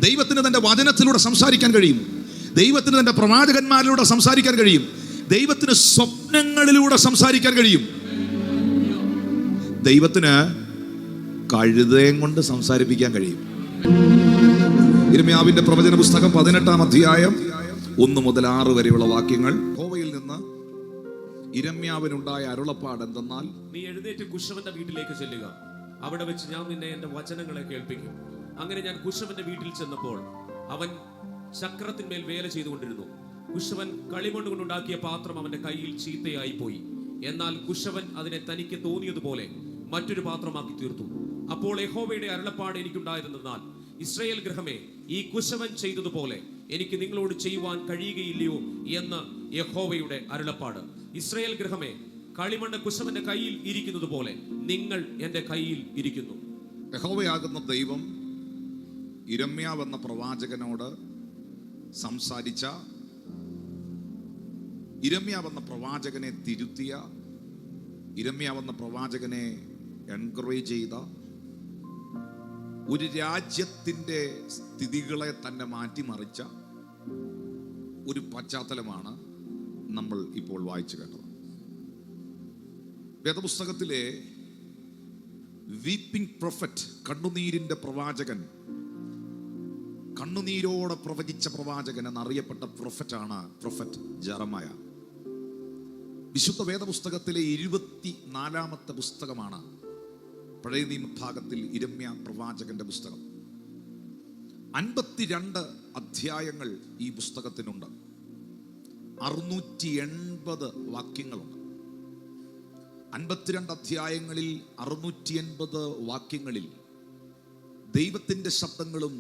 ദൈവത്തിന് തൻ്റെ വചനത്തിലൂടെ സംസാരിക്കാൻ കഴിയും. ദൈവത്തിന് തൻ്റെ പ്രവാചകന്മാരിലൂടെ സംസാരിക്കാൻ കഴിയും. ദൈവത്തിന് സ്വപ്നങ്ങളിലൂടെ സംസാരിക്കാൻ കഴിയും. ദൈവത്തിന് കഴുതയും കൊണ്ട് സംസാരിപ്പിക്കാൻ കഴിയും. യിരെമ്യാവിന്റെ പ്രവചന പുസ്തകം 18-ാം അധ്യായം 1 മുതൽ 6 വരെയുള്ള വാക്യങ്ങൾ. യഹോവയിൽ നിന്ന് യിരെമ്യാവിനുണ്ടായ അരുളപ്പാട് എന്തെന്നാൽ, നീ എഴുന്നേറ്റ് കുശവന്റെ വീട്ടിലേക്ക് ചെല്ലുക, അവിടെ വെച്ച് ഞാൻ നിന്നെ എന്റെ വചനങ്ങളെ കേൾപ്പിക്കും. അങ്ങനെ ഞാൻ കുശവന്റെ വീട്ടിൽ ചെന്നപ്പോൾ അവൻ ചക്രത്തിന്മേൽ വേല ചെയ്തുകൊണ്ടിരുന്നു. കുശവൻ കളിമണ്ണ് കൊണ്ടുണ്ടാക്കിയ പാത്രം അവന്റെ കയ്യിൽ ചീത്തയായി പോയി. എന്നാൽ കുശവൻ അതിനെ തനിക്ക് തോന്നിയതുപോലെ മറ്റൊരു പാത്രമാക്കി തീർത്തു. അപ്പോൾ യഹോവയുടെ അരുളപ്പാട് എനിക്കുണ്ടായതെന്നാൽ, ഇസ്രായേൽ ഗൃഹമേ, ഈ കുശവൻ ചെയ്തതുപോലെ എനിക്ക് നിങ്ങളോട് ചെയ്യുവാൻ കഴിയുകയില്ലയോ എന്ന് യഹോവയുടെ അരുളപ്പാട്. ഇസ്രായേൽ ഗൃഹമേ, കളിമണ്ണ് കുശവന്റെ കയ്യിൽ ഇരിക്കുന്നത് പോലെ നിങ്ങൾ എന്റെ കയ്യിൽ ഇരിക്കുന്നു. യഹോവയാകുന്ന ദൈവം യിരെമ്യാവ് എന്ന പ്രവാചകനോട് സംസാരിച്ച, യിരെമ്യാവ് എന്ന പ്രവാചകനെ തിരുത്തിയ, യിരെമ്യാവ് എന്ന പ്രവാചകനെ എൻകറേജ് ചെയ്ത, ഒരു രാജ്യത്തിൻ്റെ സ്ഥിതികളെ തന്നെ മാറ്റിമറിച്ച ഒരു പശ്ചാത്തലമാണ് നമ്മൾ ഇപ്പോൾ വായിച്ചു കേട്ടത്. വേദപുസ്തകത്തിലെ വീപ്പിംഗ് പ്രൊഫറ്റ്, കണ്ണുനീരിന്റെ പ്രവാചകൻ, കണ്ണുനീരോടെ പ്രവചിച്ച പ്രവാചകൻ എന്നറിയപ്പെട്ട പ്രൊഫറ്റാണ് പ്രൊഫറ്റ് ജെറമയ. വിശുദ്ധ വേദപുസ്തകത്തിലെ 24-ാമത്തെ പുസ്തകമാണ് പഴയ നിയമഭാഗത്തിൽ യിരെമ്യാ പ്രവാചകന്റെ പുസ്തകം. 52 അധ്യായങ്ങൾ ഈ പുസ്തകത്തിനുണ്ട്. 680 വാക്യങ്ങളുണ്ട്. 52 അധ്യായങ്ങളിൽ 680 വാക്യങ്ങളിൽ ദൈവത്തിൻ്റെ ശബ്ദങ്ങളും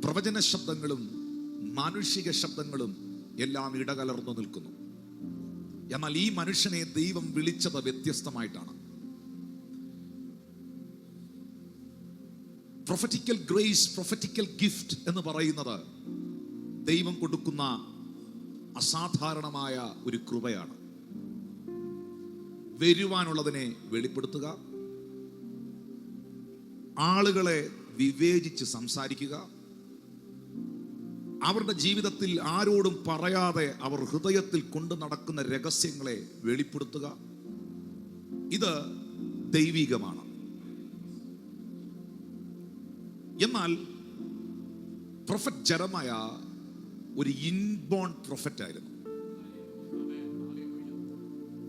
പ്രവചന ശബ്ദങ്ങളും മാനുഷിക ശബ്ദങ്ങളും എല്ലാം ഇടകലർന്നു നിൽക്കുന്നു. എന്നാൽ ഈ മനുഷ്യനെ ദൈവം വിളിച്ചത് വ്യത്യസ്തമായിട്ടാണ്. പ്രൊഫറ്റിക്കൽ ഗ്രേസ്, പ്രൊഫറ്റിക്കൽ ഗിഫ്റ്റ് എന്ന് പറയുന്നത് ദൈവം കൊടുക്കുന്ന അസാധാരണമായ ഒരു കൃപയാണ്. വരുവാനുള്ളതിനെ വെളിപ്പെടുത്തുക, ആളുകളെ വിവേചിച്ച് സംസാരിക്കുക, അവരുടെ ജീവിതത്തിൽ ആരോടും പറയാതെ അവർ ഹൃദയത്തിൽ കൊണ്ടു നടക്കുന്ന രഹസ്യങ്ങളെ വെളിപ്പെടുത്തുക. ഇത് ദൈവികമാണ്. എന്നാൽ പ്രൊഫറ്റ് ജെറമയ ഒരു ഇൻബോൺ പ്രൊഫറ്റ് ആയിരുന്നു.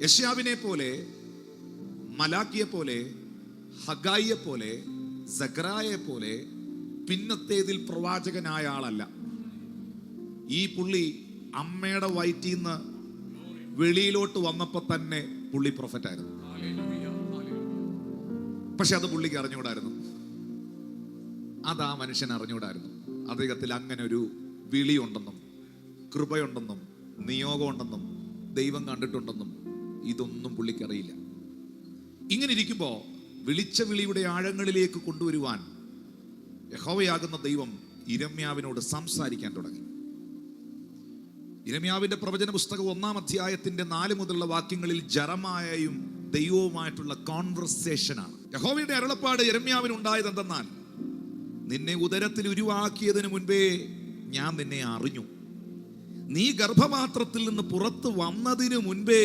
യെശയ്യാവിനെ പോലെ, മലാക്കിയെ പോലെ, ഹഗായിയെ പോലെ, സഖറിയായെ പോലെ പിന്നത്തേതിൽ പ്രവാചകനായ ആളല്ല. ഈ പുള്ളി അമ്മയുടെ വയറ്റിൽ നിന്ന് വെളിയിലോട്ട് വന്നപ്പോൾ തന്നെ പുള്ളി പ്രൊഫറ്റായിരുന്നു. പക്ഷെ അത് പുള്ളിക്ക് അറിഞ്ഞുകൂടായിരുന്നു. അത് ആ മനുഷ്യൻ അറിഞ്ഞുകൂടായിരുന്നു. അദ്ദേഹത്തിൽ അങ്ങനെ ഒരു വിളിയുണ്ടെന്നും കൃപയുണ്ടെന്നും നിയോഗമുണ്ടെന്നും ദൈവം കണ്ടിട്ടുണ്ടെന്നും ഇതൊന്നും പുള്ളിക്കറിയില്ല. ഇങ്ങനെ ഇരിക്കുമ്പോൾ വിളിച്ച വിളിയുടെ ആഴങ്ങളിലേക്ക് കൊണ്ടുവരുവാൻ യഹോവയാകുന്ന ദൈവം യിരെമ്യാവിനോട് സംസാരിക്കാൻ തുടങ്ങി. യിരെമ്യാവിന്റെ പ്രവചന പുസ്തകം 1-ാം അധ്യായത്തിന്റെ 4 മുതലുള്ള വാക്യങ്ങളിൽ ജെറമയയും ദൈവവുമായിട്ടുള്ള കോൺവെർസേഷനാണ്. യഹോവയുടെ അരുളപ്പാട് യിരെമ്യാവിനുണ്ടായത് എന്തെന്നാൽ, നിന്നെ ഉദരത്തിൽ ഉരുവാക്കിയതിനു മുൻപേ ഞാൻ നിന്നെ അറിഞ്ഞു. നീ ഗർഭപാത്രത്തിൽ നിന്ന് പുറത്തു വന്നതിനു മുൻപേ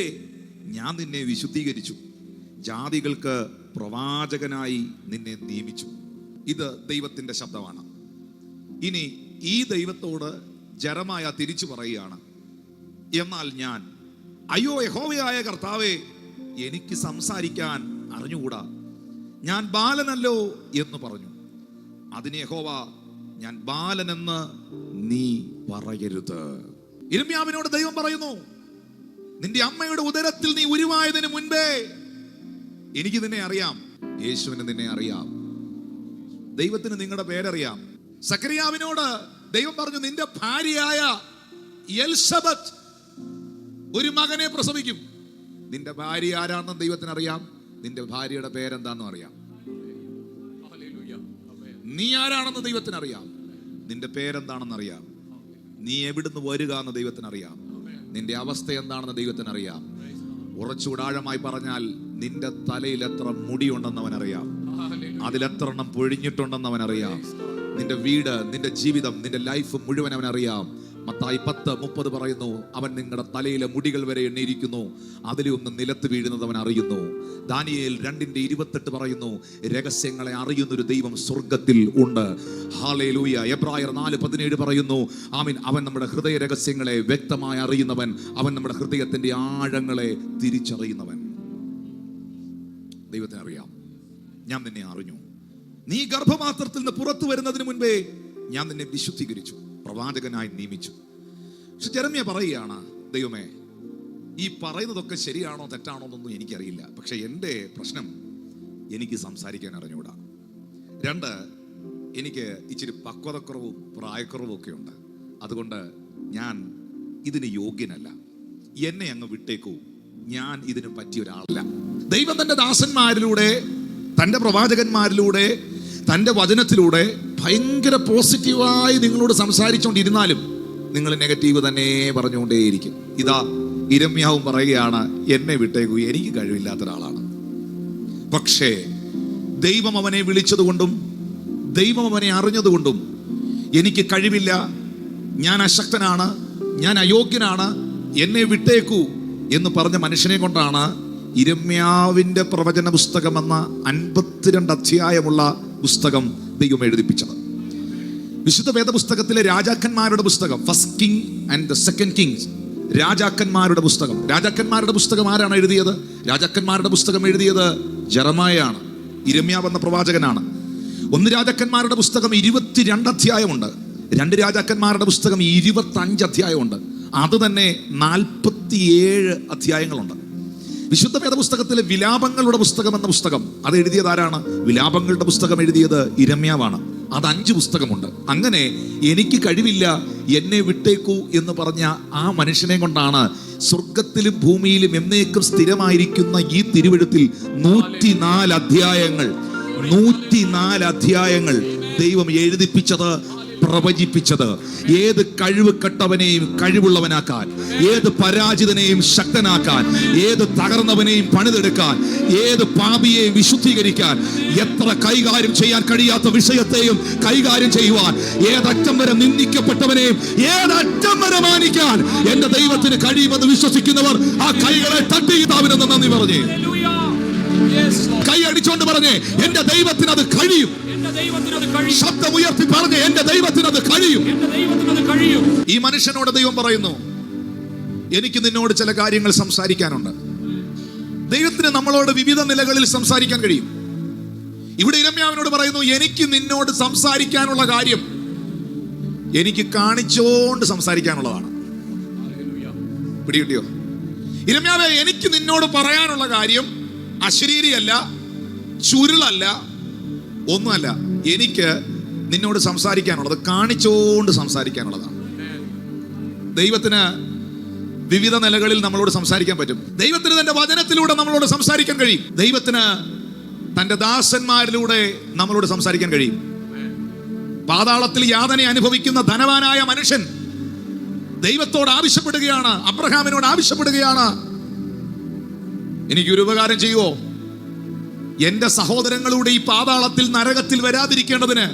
ഞാൻ നിന്നെ വിശുദ്ധീകരിച്ചു. ജാതികൾക്ക് പ്രവാചകനായി നിന്നെ നിയമിച്ചു. ഇത് ദൈവത്തിന്റെ ശബ്ദമാണ്. ഇനി ഈ ദൈവത്തോട് ജെറമയ തിരിച്ചു പറയുകയാണ്, എന്നാൽ ഞാൻ, അയ്യോ യഹോവയായ കർത്താവേ, എനിക്ക് സംസാരിക്കാൻ അറിഞ്ഞുകൂടാ, ഞാൻ ബാലനല്ലോ എന്ന് പറഞ്ഞു. അതിന് യഹോവ, ഞാൻ ബാലനെന്ന് നീ പറയരുത്. യിരെമ്യാവിനോട് ദൈവം പറയുന്നു, നിന്റെ അമ്മയുടെ ഉദരത്തിൽ നീ ഉരുവായതിനു മുൻപേ എനിക്ക് നിന്നെ അറിയാം. യേശുവിന് നിന്നെ അറിയാം. ദൈവത്തിന് നിങ്ങളുടെ പേരറിയാം. സഖറിയാവിനോട് ദൈവം പറഞ്ഞു, നിന്റെ ഭാര്യയായ എലിസബത്ത് ഒരു മകനെ പ്രസവിക്കും. നിന്റെ ഭാര്യ ആരാണെന്ന് ദൈവത്തിന് അറിയാം. നിന്റെ ഭാര്യയുടെ പേരെന്താണെന്നും അറിയാം. നീ ആരാണെന്ന് ദൈവത്തിന് അറിയാം. നിന്റെ പേരെന്താണെന്ന് അറിയാം. നീ എവിടുന്ന് വരിക എന്ന് ദൈവത്തിന് അറിയാം. നിന്റെ അവസ്ഥ എന്താണെന്ന് ദൈവത്തിന് അറിയാം. ഉറച്ചുകൂടാഴമായി പറഞ്ഞാൽ, നിന്റെ തലയിൽ എത്ര മുടിയുണ്ടെന്ന് അവനറിയാം. അതിലെത്ര എണ്ണം പൊഴിഞ്ഞിട്ടുണ്ടെന്ന് അവനറിയാം. നിന്റെ വീട്, നിന്റെ ജീവിതം, നിന്റെ ലൈഫ് മുഴുവൻ അവൻ അറിയാം. മത്തായി 10:30 പറയുന്നു, അവൻ നിങ്ങളുടെ തലയിലെ മുടികൾ വരെ എണ്ണിയിരിക്കുന്നു, അതിലൊന്ന് നിലത്ത് വീഴുന്നത് അവൻ അറിയുന്നു. ദാനിയേൽ 2:28 പറയുന്നു, രഹസ്യങ്ങളെ അറിയുന്നൊരു ദൈവം സ്വർഗത്തിൽ ഉണ്ട്. ഹല്ലേലൂയ. എബ്രായർ 4:17 പറയുന്നു, ആമീൻ, അവൻ നമ്മുടെ ഹൃദയ രഹസ്യങ്ങളെ വ്യക്തമായി അറിയുന്നവൻ, അവൻ നമ്മുടെ ഹൃദയത്തിന്റെ ആഴങ്ങളെ തിരിച്ചറിയുന്നവൻ. ദൈവത്തിന് അറിയാം, ഞാൻ നിന്നെ അറിഞ്ഞു. നീ ഗർഭപാത്രത്തിൽ നിന്ന് പുറത്തു വരുന്നതിന് മുൻപേ ഞാൻ നിന്നെ വിശുദ്ധീകരിച്ചു, പ്രവാചകനായി നിയമിച്ചു. പക്ഷെ ജെറമ്യ പറയുകയാണ്, ദൈവമേ, ഈ പറയുന്നതൊക്കെ ശരിയാണോ തെറ്റാണോ എന്നൊന്നും എനിക്കറിയില്ല. പക്ഷെ എൻ്റെ പ്രശ്നം, എനിക്ക് സംസാരിക്കാൻ അറിഞ്ഞുകൂടാ. 2, എനിക്ക് ഇച്ചിരി പക്വതക്കുറവും പ്രായക്കുറവും ഒക്കെ ഉണ്ട്. അതുകൊണ്ട് ഞാൻ ഇതിന് യോഗ്യനല്ല. എന്നെ അങ്ങ് വിട്ടേക്കൂ, ഞാൻ ഇതിന് പറ്റിയ ഒരാളല്ല. ദൈവം തൻ്റെ ദാസന്മാരിലൂടെ, തൻ്റെ പ്രവാചകന്മാരിലൂടെ, തൻ്റെ വചനത്തിലൂടെ ഭയങ്കര പോസിറ്റീവായി നിങ്ങളോട് സംസാരിച്ചുകൊണ്ടിരുന്നാലും നിങ്ങൾ നെഗറ്റീവ് തന്നെ പറഞ്ഞുകൊണ്ടേയിരിക്കും. ഇതാ യിരെമ്യാവും പറയുകയാണ്, എന്നെ വിട്ടേക്കൂ, എനിക്ക് കഴിവില്ലാത്ത ഒരാളാണ്. പക്ഷേ ദൈവം അവനെ വിളിച്ചതുകൊണ്ടും ദൈവം അവനെ അറിഞ്ഞതുകൊണ്ടും എനിക്ക് കഴിവില്ല, ഞാൻ അശക്തനാണ്, ഞാൻ അയോഗ്യനാണ്, എന്നെ വിട്ടേക്കൂ എന്ന് പറഞ്ഞ മനുഷ്യനെ കൊണ്ടാണ് യിരെമ്യാവിന്റെ പ്രവചന പുസ്തകം എന്ന 52 അധ്യായമുള്ള പുസ്തകം ദൈവം എഴുതിപ്പിച്ചത്. വിശുദ്ധ വേദപുസ്തകത്തിലെ രാജാക്കന്മാരുടെ പുസ്തകം, first king and the second Kings, രാജാക്കന്മാരുടെ പുസ്തകം. രാജാക്കന്മാരുടെ പുസ്തകം ആരാണ് എഴുതിയത്? രാജാക്കന്മാരുടെ പുസ്തകം എഴുതിയത് ജെറമ്യായാണ്, യിരെമ്യാവ് എന്ന പ്രവാചകനാണ്. 1 രാജാക്കന്മാരുടെ പുസ്തകം 22 അധ്യായമുണ്ട്. 2 രാജാക്കന്മാരുടെ പുസ്തകം 25 അധ്യായമുണ്ട്. അത് തന്നെ 47 അധ്യായങ്ങളുണ്ട്. വിശുദ്ധ വേദപുസ്തകത്തിലെ വിലാപങ്ങളുടെ പുസ്തകം എന്ന പുസ്തകം, അത് എഴുതിയത് ആരാണ്? വിലാപങ്ങളുടെ പുസ്തകം എഴുതിയത് യിരെമ്യാവാണ്. അത് 5 പുസ്തകമുണ്ട്. അങ്ങനെ എനിക്ക് കഴിവില്ല, എന്നെ വിട്ടേക്കൂ എന്ന് പറഞ്ഞ ആ മനുഷ്യനെ കൊണ്ടാണ് സ്വർഗത്തിലും ഭൂമിയിലും എന്നേക്കും സ്ഥിരമായിരിക്കുന്ന ഈ തിരുവെഴുത്തിൽ 104 അധ്യായങ്ങൾ ദൈവം എഴുതിപ്പിച്ചത്, പ്രവചിപ്പിച്ചത്. ഏത് കഴിവ് കെട്ടവനെയും കഴിവുള്ളവനാക്കാൻ, ഏത് പരാജിതനെയും ശക്തനാക്കാൻ, ഏത് തകർന്നവനെയും പണിതെടുക്കാൻ, ഏത് പാപിയെയും വിശുദ്ധീകരിക്കാൻ, എത്ര കൈകാര്യം ചെയ്യാൻ കഴിയാത്ത വിഷയത്തെയും കൈകാര്യം ചെയ്യുവാൻ, ഏതറ്റം വരെ നിന്ദിക്കപ്പെട്ടവനെയും ഏതറ്റം വരെ മാനിക്കാൻ എന്റെ ദൈവത്തിന് കഴിയുമെന്ന് വിശ്വസിക്കുന്നവർ ആ കൈകളെ തട്ടി താവിനെന്ന് നന്ദി പറഞ്ഞേ, കൈ അടിച്ചോണ്ട് പറഞ്ഞേ, എന്റെ ദൈവത്തിന് അത് കഴിയും. ശബ്ദം ഉയർത്തി പറഞ്ഞേ, എന്റെ ദൈവത്തിന് അത് കഴിയും. ഈ മനുഷ്യനോട് ദൈവം പറയുന്നു, എനിക്ക് നിന്നോട് ചില കാര്യങ്ങൾ സംസാരിക്കാനുണ്ട്. ദൈവത്തിന് നമ്മളോട് വിവിധ നിലകളിൽ സംസാരിക്കാൻ കഴിയും. ഇവിടെ യിരെമ്യാവിനോട് പറയുന്നു, എനിക്ക് നിന്നോട് സംസാരിക്കാനുള്ള കാര്യം എനിക്ക് കാണിച്ചോണ്ട് സംസാരിക്കാനുള്ളതാണ്. പിടികിട്ടിയോ? യിരെമ്യാവേ, എനിക്ക് നിന്നോട് പറയാനുള്ള കാര്യം അശരീരിയല്ല, ചുരുളല്ല, ഒന്നുമല്ല. എനിക്ക് നിന്നോട് സംസാരിക്കാനുള്ളത് കാണിച്ചോണ്ട് സംസാരിക്കാനുള്ളതാണ്. ദൈവത്തിന് വിവിധ നിലകളിൽ നമ്മളോട് സംസാരിക്കാൻ പറ്റും. ദൈവത്തിന് തന്റെ വചനത്തിലൂടെ നമ്മളോട് സംസാരിക്കാൻ കഴിയും. ദൈവത്തിന് തന്റെ ദാസന്മാരിലൂടെ നമ്മളോട് സംസാരിക്കാൻ കഴിയും. പാതാളത്തിൽ യാതന അനുഭവിക്കുന്ന ധനവാനായ മനുഷ്യൻ ദൈവത്തോട് ആവശ്യപ്പെടുകയാണ്, അബ്രഹാമിനോട് ആവശ്യപ്പെടുകയാണ്, എനിക്കൊരു ഉപകാരം ചെയ്യുവോ? എന്റെ സഹോദരങ്ങളുടെ ഈ പാതാളത്തിൽ നരകത്തിൽ വരാതിരിക്കേണ്ടതിന്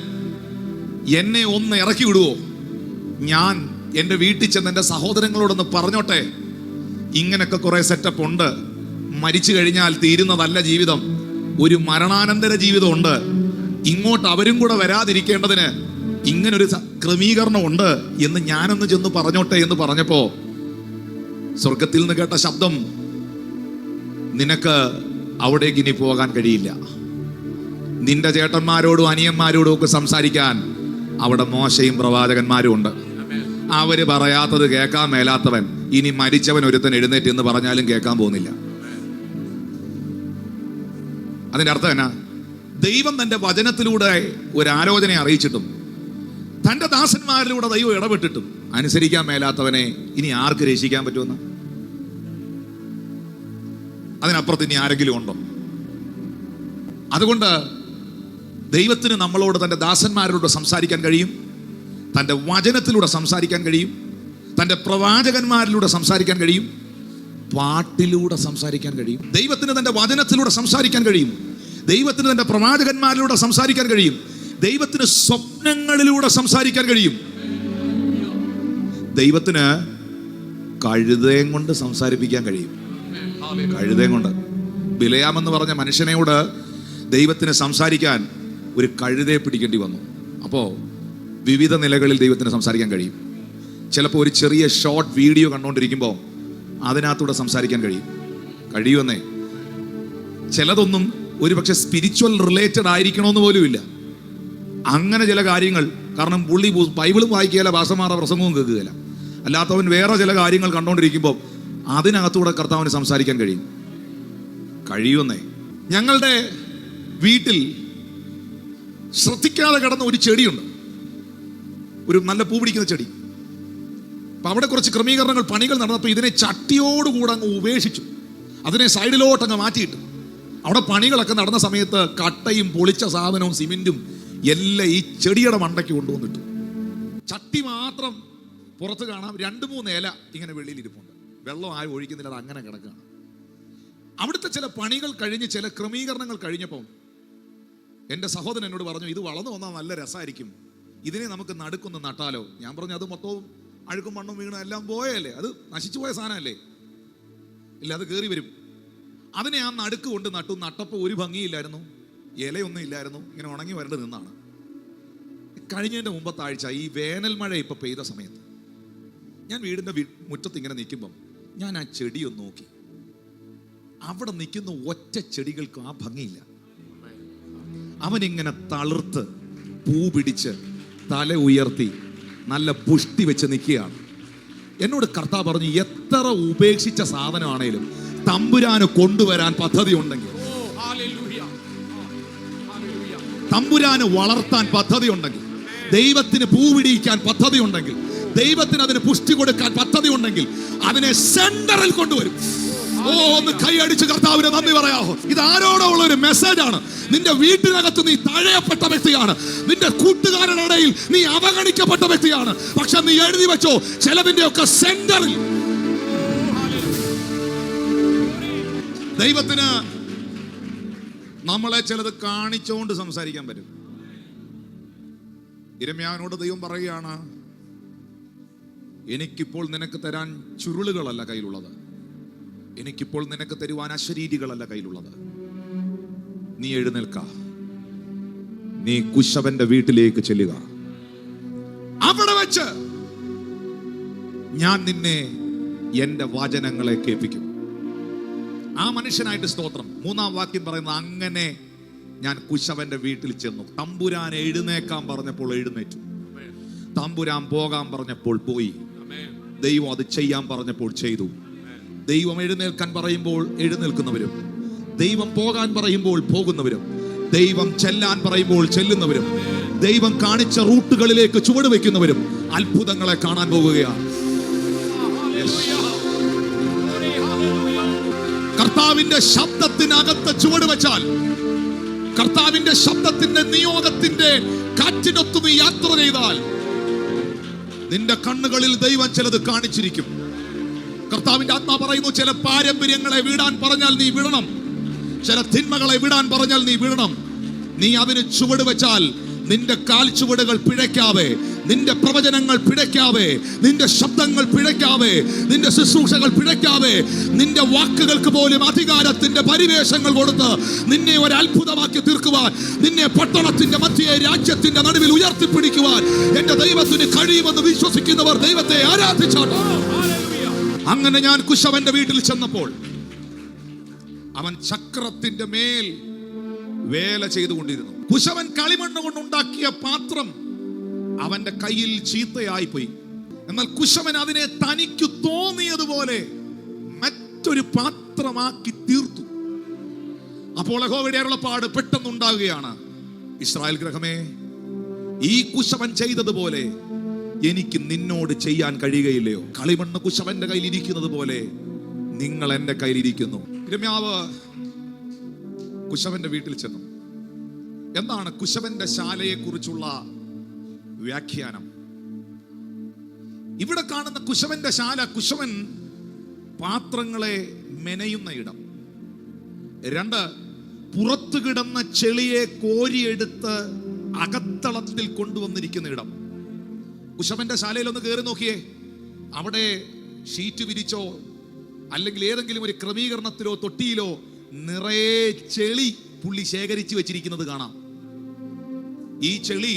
എന്നെ ഒന്ന് ഇറക്കി വിടുവോ? ഞാൻ എൻ്റെ വീട്ടിൽ ചെന്ന് എൻ്റെ സഹോദരങ്ങളോടൊന്ന് പറഞ്ഞോട്ടെ, ഇങ്ങനൊക്കെ കുറെ സെറ്റപ്പ് ഉണ്ട്, മരിച്ചു കഴിഞ്ഞാൽ തീരുന്നതല്ല ജീവിതം, ഒരു മരണാനന്തര ജീവിതം ഉണ്ട്, ഇങ്ങോട്ട് അവരും കൂടെ വരാതിരിക്കേണ്ടതിന് ഇങ്ങനൊരു ക്രമീകരണം ഉണ്ട് എന്ന് ഞാനൊന്ന് ചെന്ന് പറഞ്ഞോട്ടെ എന്ന് പറഞ്ഞപ്പോ സ്വർഗത്തിൽ നിന്ന് കേട്ട ശബ്ദം, നിനക്ക് അവിടേക്ക് ഇനി പോകാൻ കഴിയില്ല. നിന്റെ ചേട്ടന്മാരോടും അനിയന്മാരോടും ഒക്കെ സംസാരിക്കാൻ അവിടെ മോശയും പ്രവാചകന്മാരും ഉണ്ട്. അവര് പറയാത്തത് കേൾക്കാൻ മേലാത്തവൻ ഇനി മരിച്ചവൻ ഒരുത്തൻ എഴുന്നേറ്റ് എന്ന് പറഞ്ഞാലും കേൾക്കാൻ പോകുന്നില്ല. അതിന്റെ അർത്ഥം എന്നാ? ദൈവം തന്റെ വചനത്തിലൂടെ ഒരു ആലോചന അറിയിച്ചിട്ടും തന്റെ ദാസന്മാരിലൂടെ ദൈവം ഇടപെട്ടിട്ടും അനുസരിക്കാൻ മേലാത്തവനെ ഇനി ആർക്ക് രക്ഷിക്കാൻ പറ്റുമെന്ന്? അതിനപ്പുറത്ത് ഇനി ആരെങ്കിലും ഉണ്ടോ? അതുകൊണ്ട് ദൈവത്തിന് നമ്മളോട് തന്റെ ദാസന്മാരോട് സംസാരിക്കാൻ കഴിയും, തന്റെ വചനത്തിലൂടെ സംസാരിക്കാൻ കഴിയും, തന്റെ പ്രവാചകന്മാരിലൂടെ സംസാരിക്കാൻ കഴിയും, പാട്ടിലൂടെ സംസാരിക്കാൻ കഴിയും. ദൈവത്തിന് തന്റെ വചനത്തിലൂടെ സംസാരിക്കാൻ കഴിയും, ദൈവത്തിന് തന്റെ പ്രവാചകന്മാരിലൂടെ സംസാരിക്കാൻ കഴിയും, ദൈവത്തിന് സ്വപ്നങ്ങളിലൂടെ സംസാരിക്കാൻ കഴിയും. ദൈവത്തിന് കഴുതയും കൊണ്ട് സംസാരിപ്പിക്കാൻ കഴിയും. കഴുതയും കൊണ്ട്. ബിലയാമെന്ന് പറഞ്ഞ മനുഷ്യനോട് ദൈവത്തിന് സംസാരിക്കാൻ ഒരു കഴുതയെ പിടിക്കേണ്ടി വന്നു. അപ്പോൾ വിവിധ നിലകളിൽ ദൈവത്തിന് സംസാരിക്കാൻ കഴിയും. ചിലപ്പോൾ ഒരു ചെറിയ ഷോർട്ട് വീഡിയോ കണ്ടുകൊണ്ടിരിക്കുമ്പോൾ അതിനകത്തൂടെ സംസാരിക്കാൻ കഴിയുമെന്നേ. ചിലതൊന്നും ഒരു പക്ഷെ സ്പിരിച്വൽ റിലേറ്റഡ് ആയിരിക്കണമെന്ന് പോലും ഇല്ല. അങ്ങനെ ചില കാര്യങ്ങൾ, കാരണം പുള്ളി ബൈബിളും വായിക്കുകയില്ല, ഭാഷമാരുടെ പ്രസംഗവും കേൾക്കുകയില്ല, അല്ലാത്തവൻ വേറെ ചില കാര്യങ്ങൾ കണ്ടുകൊണ്ടിരിക്കുമ്പോൾ അതിനകത്തൂടെ കർത്താവിന് സംസാരിക്കാൻ കഴിയുമെന്നേ. ഞങ്ങളുടെ വീട്ടിൽ ശ്രദ്ധിക്കാതെ കിടന്ന ഒരു ചെടിയുണ്ട്, ഒരു നല്ല പൂ പിടിക്കുന്ന ചെടി. അപ്പം അവിടെ കുറച്ച് ക്രമീകരണങ്ങൾ, പണികൾ നടന്നപ്പോൾ ഇതിനെ ചട്ടിയോടുകൂടെ അങ്ങ് ഉപേക്ഷിച്ചു. അതിനെ സൈഡിലോട്ട് അങ്ങ് മാറ്റിയിട്ടു. അവിടെ പണികളൊക്കെ നടന്ന സമയത്ത് കട്ടയും പൊളിച്ച സാധനവും സിമെന്റും എല്ലാം ഈ ചെടിയുടെ മണ്ടയ്ക്ക് കൊണ്ടുവന്നിട്ടു. ചട്ടി മാത്രം പുറത്ത് കാണാം, 2-3 ഇല ഇങ്ങനെ വെളിയിൽ ഇരിപ്പുണ്ട്. വെള്ളം ആരും ഒഴിക്കുന്നില്ല, അത് അങ്ങനെ കിടക്കുകയാണ്. അവിടുത്തെ ചില പണികൾ കഴിഞ്ഞ്, ചില ക്രമീകരണങ്ങൾ കഴിഞ്ഞപ്പോൾ എൻ്റെ സഹോദരൻ എന്നോട് പറഞ്ഞു, ഇത് വളർന്നു വന്നാൽ നല്ല രസമായിരിക്കും, ഇതിനെ നമുക്ക് നടുക്കൊന്ന് നട്ടാലോ. ഞാൻ പറഞ്ഞു, അത് മൊത്തവും അഴുക്കും മണ്ണും വീണ എല്ലാം പോയല്ലേ, അത് നശിച്ചു പോയ സാധനമല്ലേ, ഇല്ല അത് കയറി വരും. അതിനെ ആ നടുക്ക് കൊണ്ട് നട്ടു. നട്ടപ്പോൾ ഒരു ഭംഗിയില്ലായിരുന്നു, ഇലയൊന്നും ഇല്ലായിരുന്നു, ഇങ്ങനെ ഉണങ്ങി വരേണ്ടി നിന്നാണ്. കഴിഞ്ഞതിൻ്റെ മുമ്പത്തെ ആഴ്ച ഈ വേനൽ മഴ ഇപ്പം പെയ്ത സമയത്ത് ഞാൻ വീടിൻ്റെ മുറ്റത്ത് ഇങ്ങനെ നിൽക്കുമ്പം ഞാൻ ആ ചെടിയൊന്ന് നോക്കി. അവിടെ നിൽക്കുന്ന ഒറ്റ ചെടികൾക്ക് ആ ഭംഗിയില്ല. അവനിങ്ങനെ തളിർത്ത് പൂ പിടിച്ച് തല ഉയർത്തി നല്ല പുഷ്ടി വെച്ച് നിൽക്കുകയാണ്. എന്നോട് കർത്താവ് പറഞ്ഞു, എത്ര ഉപേക്ഷിച്ച സാധനമാണേലും തമ്പുരാന് കൊണ്ടുവരാൻ പദ്ധതി ഉണ്ടെങ്കിൽ, തമ്പുരാന് വളർത്താൻ പദ്ധതി ഉണ്ടെങ്കിൽ, ദൈവത്തിന് പൂ പിടിക്കാൻ പദ്ധതി ഉണ്ടെങ്കിൽ, ദൈവത്തിന് അതിന് പുഷ്ടി കൊടുക്കാൻ പദ്ധതി ഉണ്ടെങ്കിൽ അതിനെ സെന്ററിൽ കൊണ്ടുവരും. ഒന്ന് കൈയടിച്ച് കർത്താവിന് നന്ദി പറയാമോ? ഇത് ആരോടോ ഉള്ള ഒരു മെസ്സേജാണ്. നിന്റെ വീട്ടിനകത്ത് നീ തഴയപ്പെട്ട വ്യക്തിയാണ്, നിന്റെ കൂട്ടുകാരുടെ ഇടയിൽ നീ അവഗണിക്കപ്പെട്ട വ്യക്തിയാണ്. പക്ഷെ നീ എഴുതി വെച്ചോ, ചിലതിന്റെ ഒക്കെ സെന്ററിൽ ദൈവത്തിന് നമ്മളെ ചിലത് കാണിച്ചുകൊണ്ട് സംസാരിക്കാൻ പറ്റും. യിരെമ്യാവിനോട് ദൈവം പറയുകയാണ്, എനിക്കിപ്പോൾ നിനക്ക് തരാൻ ചുരുളുകളല്ല കയ്യിലുള്ളത്, എനിക്കിപ്പോൾ നിനക്ക് തരുവാൻ അശരീരികളല്ല കയ്യിലുള്ളത്. നീ എഴുന്നേൽക്ക, നീ കുശവന്റെ വീട്ടിലേക്ക് ചെല്ലുക. അവിടെ വെച്ച് ഞാൻ നിന്നെ എന്റെ വചനങ്ങളെ കേൾപ്പിക്കും. ആ മനുഷ്യനായിട്ട് സ്തോത്രം. 3-ാം വാക്യം പറയുന്നത്, അങ്ങനെ ഞാൻ കുശവന്റെ വീട്ടിൽ ചെന്നു. തമ്പുരാൻ എഴുന്നേക്കാൻ പറഞ്ഞപ്പോൾ എഴുന്നേറ്റു, തമ്പുരാൻ പോകാൻ പറഞ്ഞപ്പോൾ പോയി, ദൈവം അത് ചെയ്യാൻ പറഞ്ഞപ്പോൾ ചെയ്തു. ദൈവം എഴുന്നേൽക്കാൻ പറയുമ്പോൾ എഴുന്നേൽക്കുന്നവരും, ദൈവം പോകാൻ പറയുമ്പോൾ പോകുന്നവരും, ദൈവം ചെല്ലാൻ പറയുമ്പോൾ ചെല്ലുന്നവരും, ദൈവം കാണിച്ച റൂട്ടുകളിലേക്ക് ചുവട് വയ്ക്കുന്നവരും അത്ഭുതങ്ങളെ കാണാൻ പോവുകയാണ്. കർത്താവിന്റെ ശബ്ദത്തിനകത്ത് ചുവട് വെച്ചാൽ, കർത്താവിന്റെ ശബ്ദത്തിന്റെ നിയോഗത്തിന്റെ കാറ്റിനൊത്തു നീ യാത്ര ചെയ്താൽ, നിന്റെ കണ്ണുകളിൽ ദൈവം ചിലത് കാണിച്ചിരിക്കും. കർത്താവിന്റെ ആത്മാ പറയുന്നു, ചില പാരമ്പര്യങ്ങളെ വിടാൻ പറഞ്ഞാൽ നീ വിടണം, ചില തിന്മകളെ വിടാൻ പറഞ്ഞാൽ നീ വിടണം. നീ അതിന് ചുവട് വെച്ചാൽ നിന്റെ കാൽ ചുവടുകൾ പിഴയ്ക്കാതെ, നിന്റെ പ്രവചനങ്ങൾ പിഴയ്ക്കാതെ, നിന്റെ ശബ്ദങ്ങൾ പിഴയ്ക്കാതെ, നിന്റെ ശുശ്രൂഷകൾ പിഴയ്ക്കാതെ, നിന്റെ വാക്കുകൾക്ക് പോലും അധികാരത്തിന്റെ പരിവേഷങ്ങൾ കൊടുത്ത് നിന്നെ ഒരു അത്ഭുതമാക്കി തീർക്കുവാൻ, നിന്നെ പട്ടണത്തിന്റെ മധ്യേ രാജ്യത്തിന്റെ നടുവിൽ ഉയർത്തിപ്പിടിക്കുവാൻ എന്റെ ദൈവത്തിന് കഴിയുമെന്ന് വിശ്വസിക്കുന്നവർ ദൈവത്തെ ആരാധിച്ചാട്ടെ. അങ്ങനെ ഞാൻ കുശവന്റെ വീട്ടിൽ ചെന്നപ്പോൾ അവൻ ചക്രത്തിന്റെ മേൽ വേല ചെയ്തുകൊണ്ടിരുന്നു. കുശവൻ കളിമണ്ണ് കൊണ്ടുണ്ടാക്കിയ പാത്രം അവന്റെ കയ്യിൽ ചീത്തയായി പോയി. എന്നാൽ കുശവൻ അതിനെ തനിക്ക് തോന്നിയതുപോലെ മറ്റൊരു പാത്രമാക്കി തീർത്തു. അപ്പോൾ യഹോവയുടെ അരുളപ്പാട് പെട്ടെന്നുണ്ടാകുകയാണ്, ഇസ്രായേൽ ഗൃഹമേ, ഈ കുശവൻ ചെയ്തതുപോലെ എനിക്ക് നിന്നോട് ചെയ്യാൻ കഴിയുകയില്ലയോ? കളിമണ്ണ് കുശവന്റെ കയ്യിൽ ഇരിക്കുന്നത് പോലെ നിങ്ങൾ എന്റെ കയ്യിലിരിക്കുന്നു. യിരെമ്യാവ് കുശവന്റെ വീട്ടിൽ ചെന്നു. എന്താണ് കുശവന്റെ ശാലയെ കുറിച്ചുള്ള വ്യാഖ്യാനം? ഇവിടെ കാണുന്ന കുശവന്റെ ശാല, കുശവൻ പാത്രങ്ങളെ മെനയുന്ന ഇടം. 2, പുറത്തു കിടന്ന ചെളിയെ കോരിയെടുത്ത് അകത്തളത്തിൽ കൊണ്ടുവന്നിരിക്കുന്ന ഇടം. കുശവന്റെ ശാലയിൽ ഒന്ന് കയറി നോക്കിയേ. അവിടെ ഷീറ്റ് വിരിച്ചോ അല്ലെങ്കിൽ ഏതെങ്കിലും ഒരു ക്രമീകരണത്തിലോ തൊട്ടിയിലോ നിറയെ ചെളി പുള്ളി ശേഖരിച്ചു വെച്ചിരിക്കുന്നത് കാണാം. ഈ ചെളി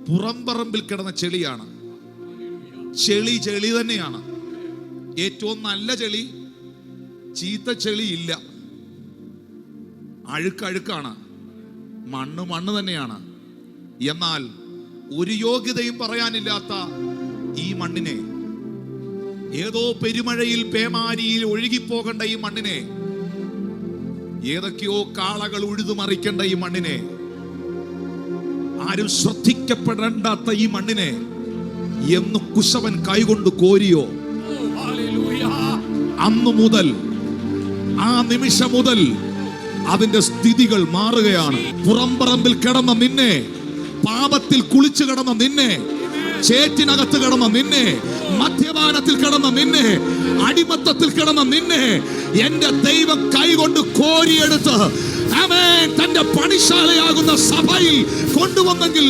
പുറംപറമ്പിൽ കിടന്ന ചെളിയാണ്. ചെളി ചെളി തന്നെയാണ്. ഏറ്റവും നല്ല ചെളി, ചീത്ത ചെളി ഇല്ല. അഴുക്കാണ്, മണ്ണ് തന്നെയാണ്. എന്നാൽ ഒരു യോഗ്യതയും പറയാനില്ലാത്ത ഈ മണ്ണിനെ, ഏതോ പെരുമഴയിൽ പേമാരിയിൽ ഒഴുകിപ്പോകേണ്ട ഈ മണ്ണിനെ, ഏതൊക്കെയോ കാളകൾ ഉഴുതുമറിക്കേണ്ട ഈ മണ്ണിനെ, ആരും ശ്രദ്ധിക്കപ്പെടേണ്ടാത്ത ഈ മണ്ണിനെ എന്ന് കുശവൻ കൈകൊണ്ട് കോരിയോ, അന്നു മുതൽ, ആ നിമിഷം മുതൽ അതിന്റെ സ്ഥിതികൾ മാറുകയാണ്. പുറംപറമ്പിൽ കിടന്ന നിന്നെ, പാപത്തിൽ കുളിച്ചു കിടന്ന നിന്നെ, ചേറ്റിനകത്ത് കിടന്ന നിന്നെ, മദ്യപാനത്തിൽ കിടന്ന നിന്നെ, അടിമത്തത്തിൽ കിടന്ന നിന്നെ എന്റെ ദൈവം കൈകൊണ്ട് കോരിയെടുത്ത് ആമേൻ തന്റെ പണിശാലയാകുന്ന സഭയിൽ കൊണ്ടുവന്നെങ്കിൽ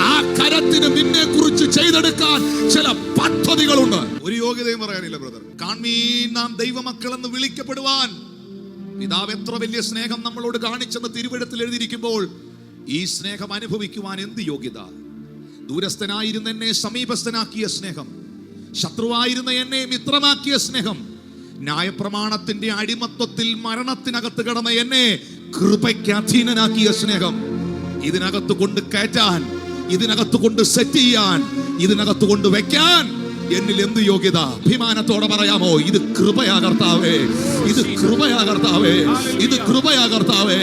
ആ കരത്തിന് നിന്നെ കുറിച്ച് ചെയ്തെടുക്കാൻ ചില പദ്ധതികളുണ്ട്. ഒരു യോഗ്യതയും പറയാനില്ല ബ്രദർ. കാൺമീൻ നാം ദൈവമക്കളെന്ന് വിളിക്കപ്പെടുവാൻ പിതാവ് എത്ര വലിയ സ്നേഹം നമ്മളോട് കാണിച്ചെന്ന് തിരുവെഴുത്തിൽ എഴുതിയിരിക്കുമ്പോൾ ഈ സ്നേഹം അനുഭവിക്കുവാൻ എന്ത് യോഗ്യത? ദൂരസ്ഥനായിരുന്ന എന്നെ സമീപസ്ഥനാക്കിയ സ്നേഹം, ശത്രുവായിരുന്ന എന്നെ മിത്രമാക്കിയ സ്നേഹം, ന്യായപ്രമാണത്തിന്റെ അടിമത്വത്തിൽ മരണത്തിനകത്ത് കിടന്ന എന്നെ കൃപയ്ക്ക് അധീനനാക്കിയ സ്നേഹം, ഇതിനകത്ത് കൊണ്ട് കയറ്റാൻ, ഇതിനകത്ത് കൊണ്ട് സെറ്റ് ചെയ്യാൻ, ഇതിനകത്ത് കൊണ്ട് വെക്കാൻ എന്നിൽ എന്ത് യോഗ്യത? അഭിമാനത്തോടെ പറയാമോ, ഇത് കൃപയാ കർത്താവേ, ഇത് കൃപയാ കർത്താവേ, ഇത് കൃപയാ കർത്താവേ.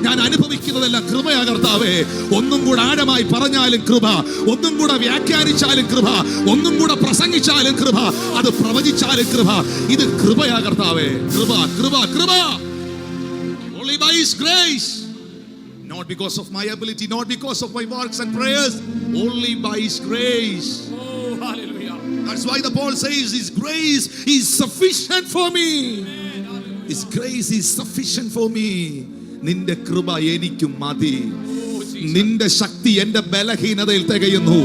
ഞാൻ അനുഭവിക്കുന്നതെല്ലാം കൃപയാ കർത്താവേ. ഒന്നും കൂടെ ആഴമായി പറഞ്ഞാലും കൃപ, ഒന്നും കൂടെ വ്യാഖ്യാനിച്ചാലും കൃപ, ഒന്നും കൂടെ പ്രസംഗിച്ചാലും കൃപ, അത് പ്രവചിച്ചാലും കൃപ. ഇത് കൃപയാ കർത്താവേ. കൃപ കൃപ കൃപ. Only by His grace, not because of my ability, not because of my works and prayers, only by His grace. Oh, hallelujah. That's why the Paul says His grace is sufficient for me. His grace is sufficient for me. നിന്റെ കൃപ എനിക്ക് മതി. നിന്റെ ശക്തി എന്റെ ബലഹീനതയിൽ തികയുന്നു.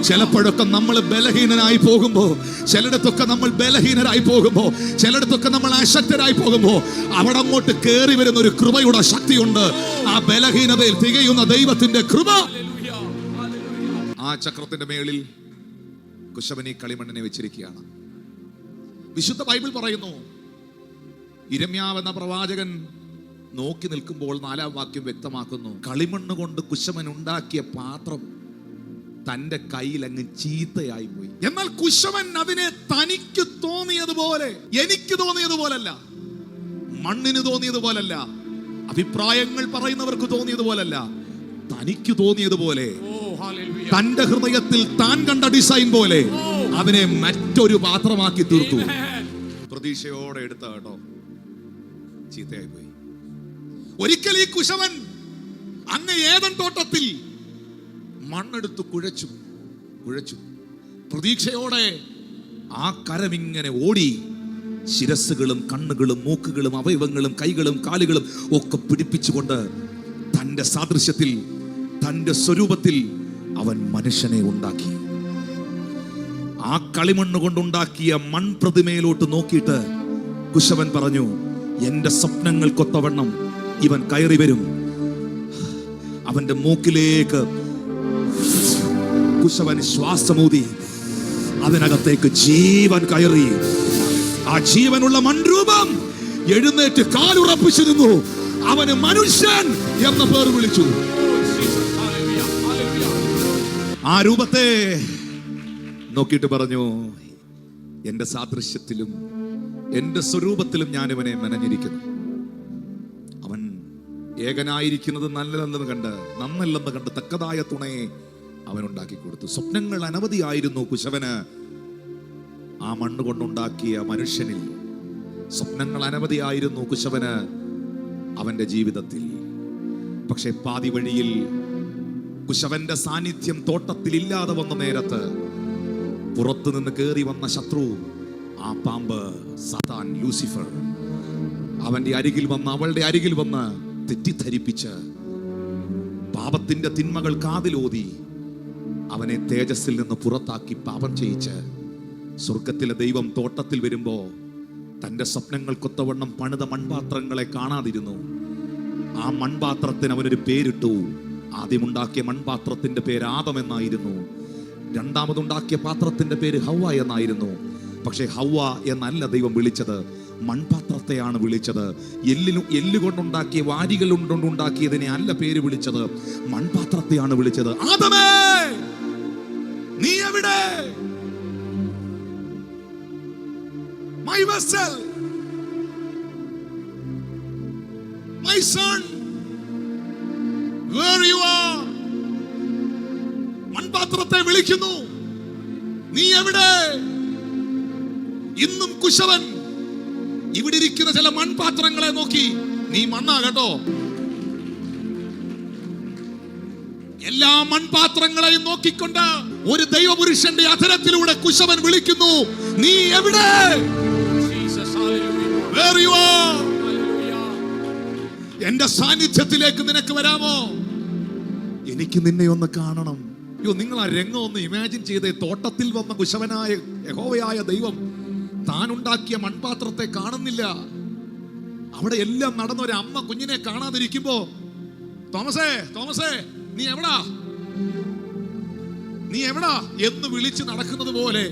ചിലപ്പോഴൊക്കെ നമ്മൾ ബലഹീനനായി പോകുമ്പോ, ചിലയിടത്തൊക്കെ നമ്മൾ ബലഹീനരായി പോകുമ്പോ, ചിലയിടത്തൊക്കെ നമ്മൾ അശക്തരായി പോകുമ്പോ അവിടെ അങ്ങോട്ട് കയറി വരുന്ന ഒരു കൃപയുടെ ശക്തിയുണ്ട്. ആ ബലഹീനതയിൽ തികയുന്ന ദൈവത്തിന്റെ കൃപ. ആ ചക്രത്തിന്റെ മേളിൽ കുശവൻ ഈ കളിമണ്ണിനെ വെച്ചിരിക്കുകയാണ്. വിശുദ്ധ ബൈബിൾ പറയുന്നു, ഇരമ്യാവ് എന്ന പ്രവാചകൻ നോക്കി നിൽക്കുമ്പോൾ 4-ാം വാക്യം വ്യക്തമാക്കുന്നു, കളിമണ്ണ് കൊണ്ട് കുശവൻ ഉണ്ടാക്കിയ പാത്രം തന്റെ കയ്യിൽ അങ്ങ് ചീത്തയായി പോയി. എന്നാൽ കുശവൻ അതിനെ തനിക്ക് തോന്നിയതുപോലെ, എനിക്ക് തോന്നിയതുപോലല്ല, മണ്ണിന് തോന്നിയതുപോലല്ല, അഭിപ്രായങ്ങൾ പറയുന്നവർക്ക് തോന്നിയതുപോലല്ല, തനിക്ക് തോന്നിയതുപോലെ, തന്റെ ഹൃദയത്തിൽ താൻ കണ്ട ഡിസൈൻ പോലെ അതിനെ മറ്റൊരു പാത്രമാക്കി തീർത്തു. പ്രതീക്ഷയോടെ എടുത്ത കേട്ടോ, ചീത്തയായി പോയി. ഒരിക്കൽ ഈ കുശവൻ അങ്ങ് ഏദൻ തോട്ടത്തിൽ മണ്ണെടുത്ത് കുഴച്ചു. പ്രതീക്ഷയോടെ ആ കരമിങ്ങനെ ഓടി, ശിരസ്സുകളും കണ്ണുകളും മൂക്കുകളും അവയവങ്ങളും കൈകളും കാലുകളും ഒക്കെ പിടിപ്പിച്ചുകൊണ്ട് തന്റെ സാദൃശ്യത്തിൽ, തന്റെ സ്വരൂപത്തിൽ അവൻ മനുഷ്യനെ ഉണ്ടാക്കി. ആ കളിമണ്ണ് കൊണ്ടുണ്ടാക്കിയ മൺപ്രതിമയിലോട്ട് നോക്കിയിട്ട് കുശവൻ പറഞ്ഞു, എന്റെ സ്വപ്നങ്ങൾക്കൊത്തവണ്ണം ഇവൻ കയറി വരും. അവന്റെ മൂക്കിലേക്ക് കുശവൻ ശ്വാസമൂതി, അതിനകത്തേക്ക് ജീവൻ കയറി. ആ ജീവനുള്ള മൺരൂപം എഴുന്നേറ്റ് കാലുറപ്പിച്ചു നിന്നു. അവന് മനുഷ്യൻ എന്ന പേർ വിളിച്ചു. ആ രൂപത്തെ നോക്കിയിട്ട് പറഞ്ഞു, എന്റെ സാദൃശ്യത്തിലും എന്റെ സ്വരൂപത്തിലും ഞാൻ ഇവനെ മെനഞ്ഞിരിക്കുന്നു. അവൻ ഏകനായിരിക്കുന്നത് നല്ലല്ലെന്ന് കണ്ട് തക്കതായ തുണയെ അവൻ ഉണ്ടാക്കി കൊടുത്തു. സ്വപ്നങ്ങൾ അനവധിയായിരുന്നു കുശവന്. ആ മണ്ണ് കൊണ്ടുണ്ടാക്കിയ മനുഷ്യനിൽ സ്വപ്നങ്ങൾ അനവധിയായിരുന്നു കുശവന് അവന്റെ ജീവിതത്തിൽ. പക്ഷെ പാതി വഴിയിൽ കുശവന്റെ സാന്നിധ്യം തോട്ടത്തിൽ ഇല്ലാതെ വന്ന നേരത്ത് പുറത്തു നിന്ന് കയറി വന്ന ശത്രു, ആ പാമ്പ്, സാത്താൻ, ലൂസിഫർ, അവന്റെ അരികിൽ വന്ന്, അവളുടെ അരികിൽ വന്ന് തെറ്റിദ്ധരിപ്പിച്ച് പാപത്തിന്റെ തിന്മകൾ കാതിലോതി അവനെ തേജസ്സിൽ നിന്ന് പുറത്താക്കി പാപം ചെയ്യിച്ച് സ്വർഗത്തിലെ ദൈവം തോട്ടത്തിൽ വരുമ്പോ തന്റെ സ്വപ്നങ്ങൾക്കൊത്തവണ്ണം പണിത മൺപാത്രങ്ങളെ കാണാതിരുന്നു. ആ മൺപാത്രത്തിന് അവനൊരു പേരിട്ടു. ആദ്യമുണ്ടാക്കിയ മൺപാത്രത്തിന്റെ പേര് ആദം എന്നായിരുന്നു. രണ്ടാമതുണ്ടാക്കിയ പാത്രത്തിന്റെ പേര് ഹവ്വ എന്നായിരുന്നു. പക്ഷെ ഹവ്വ എന്നല്ല ദൈവം വിളിച്ചത്, മൺപാത്രത്തെയാണ് വിളിച്ചത്. എല്ലുകൊണ്ടുണ്ടാക്കിയ വാരികൾ കൊണ്ടുണ്ടാക്കിയതിനെ അല്ല പേര് വിളിച്ചത്, മൺപാത്രത്തെയാണ് വിളിച്ചത്. ആദമേ, നീ എവിടെ? My vessel, my son, where you are? മൺപാത്രത്തെ വിളിക്കുന്നു, നീ എവിടെ? ഇന്നും കുശവൻ ഇവിടെ ഇരിക്കുന്ന ചില മൺപാത്രങ്ങളെ നോക്കി, നീ മണ്ണാ കേട്ടോ. എല്ലാ മൺപാത്രങ്ങളെയും നോക്കിക്കൊണ്ട് ഒരു ദൈവപുരുഷന്റെ അധരത്തിലൂടെ കുശവൻ വിളിക്കുന്നു, നീ എവിടെ? Where you are? എന്റെ സാന്നിധ്യത്തിലേക്ക് നിനക്ക് വരാമോ? എനിക്ക് നിന്നെ ഒന്ന് കാണണം. നിങ്ങൾ ആ രംഗം ഒന്ന് ഇമാജിൻ ചെയ്തേ. തോട്ടത്തിൽ വന്ന കുശവനായ യഹോവയായ ദൈവം താൻ ഉണ്ടാക്കിയ മൺപാത്രത്തെ കാണുന്നില്ല. അവിടെ എല്ലാം നടന്ന ഒരു അമ്മ കുഞ്ഞിനെ കാണാതിരിക്കുമ്പോ, തോമസേ തോമസേ നീ എവിടാ, നീ എവിടാ എന്ന് വിളിച്ച് നടക്കുന്നത് പോലെ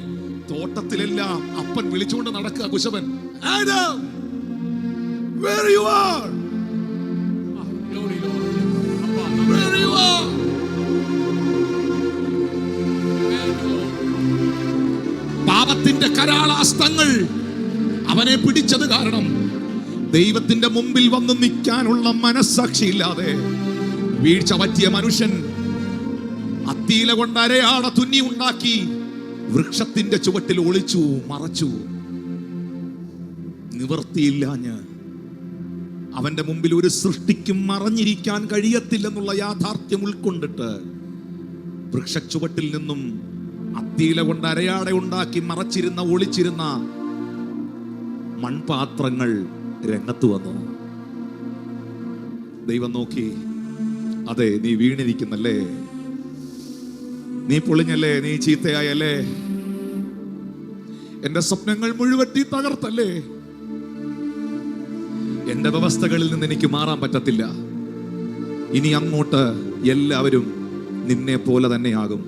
തോട്ടത്തിലെല്ലാം അപ്പൻ വിളിച്ചുകൊണ്ട് നടക്കുക കുശവൻ. Adam, where you are? Where you are? പാപത്തിന്റെ കരാളാസ്തങ്ങൾ അവനെ പിടിച്ചത് കാരണം ദൈവത്തിന്റെ മുമ്പിൽ വന്ന് നിൽക്കാനുള്ള മനസ്സാക്ഷിയില്ലാതെ വീഴ്ച പറ്റിയ മനുഷ്യൻ അത്തിയില കൊണ്ട് അരയാട തുന്നി ഉണ്ടാക്കി വൃക്ഷത്തിന്റെ ചുവട്ടിൽ ഒളിച്ചു മറച്ചു. നിവർത്തിയില്ലാഞ്ഞ് അവന്റെ മുമ്പിൽ ഒരു സൃഷ്ടിക്കും മറഞ്ഞിരിക്കാൻ കഴിയത്തില്ലെന്നുള്ള യാഥാർത്ഥ്യം ഉൾക്കൊണ്ടിട്ട് വൃക്ഷച്ചുവട്ടിൽ നിന്നും അത്തിയില കൊണ്ട് അരയാട ഉണ്ടാക്കി മറച്ചിരുന്ന ഒളിച്ചിരുന്ന മൺപാത്രങ്ങൾ രംഗത്ത് വന്നു. ദൈവം നോക്കി, അതെ നീ വീണിരിക്കുന്നല്ലേ, നീ പൊളിഞ്ഞല്ലേ, നീ ചീത്തയായല്ലേ, എന്റെ സ്വപ്നങ്ങൾ മുഴുവൻ നീ തകർത്തല്ലേ, എന്റെ വ്യവസ്ഥകളിൽ നിന്ന് എനിക്ക് മാറാൻ പറ്റത്തില്ല, ഇനി അങ്ങോട്ട് എല്ലാവരും നിന്നെ പോലെ തന്നെയാകും.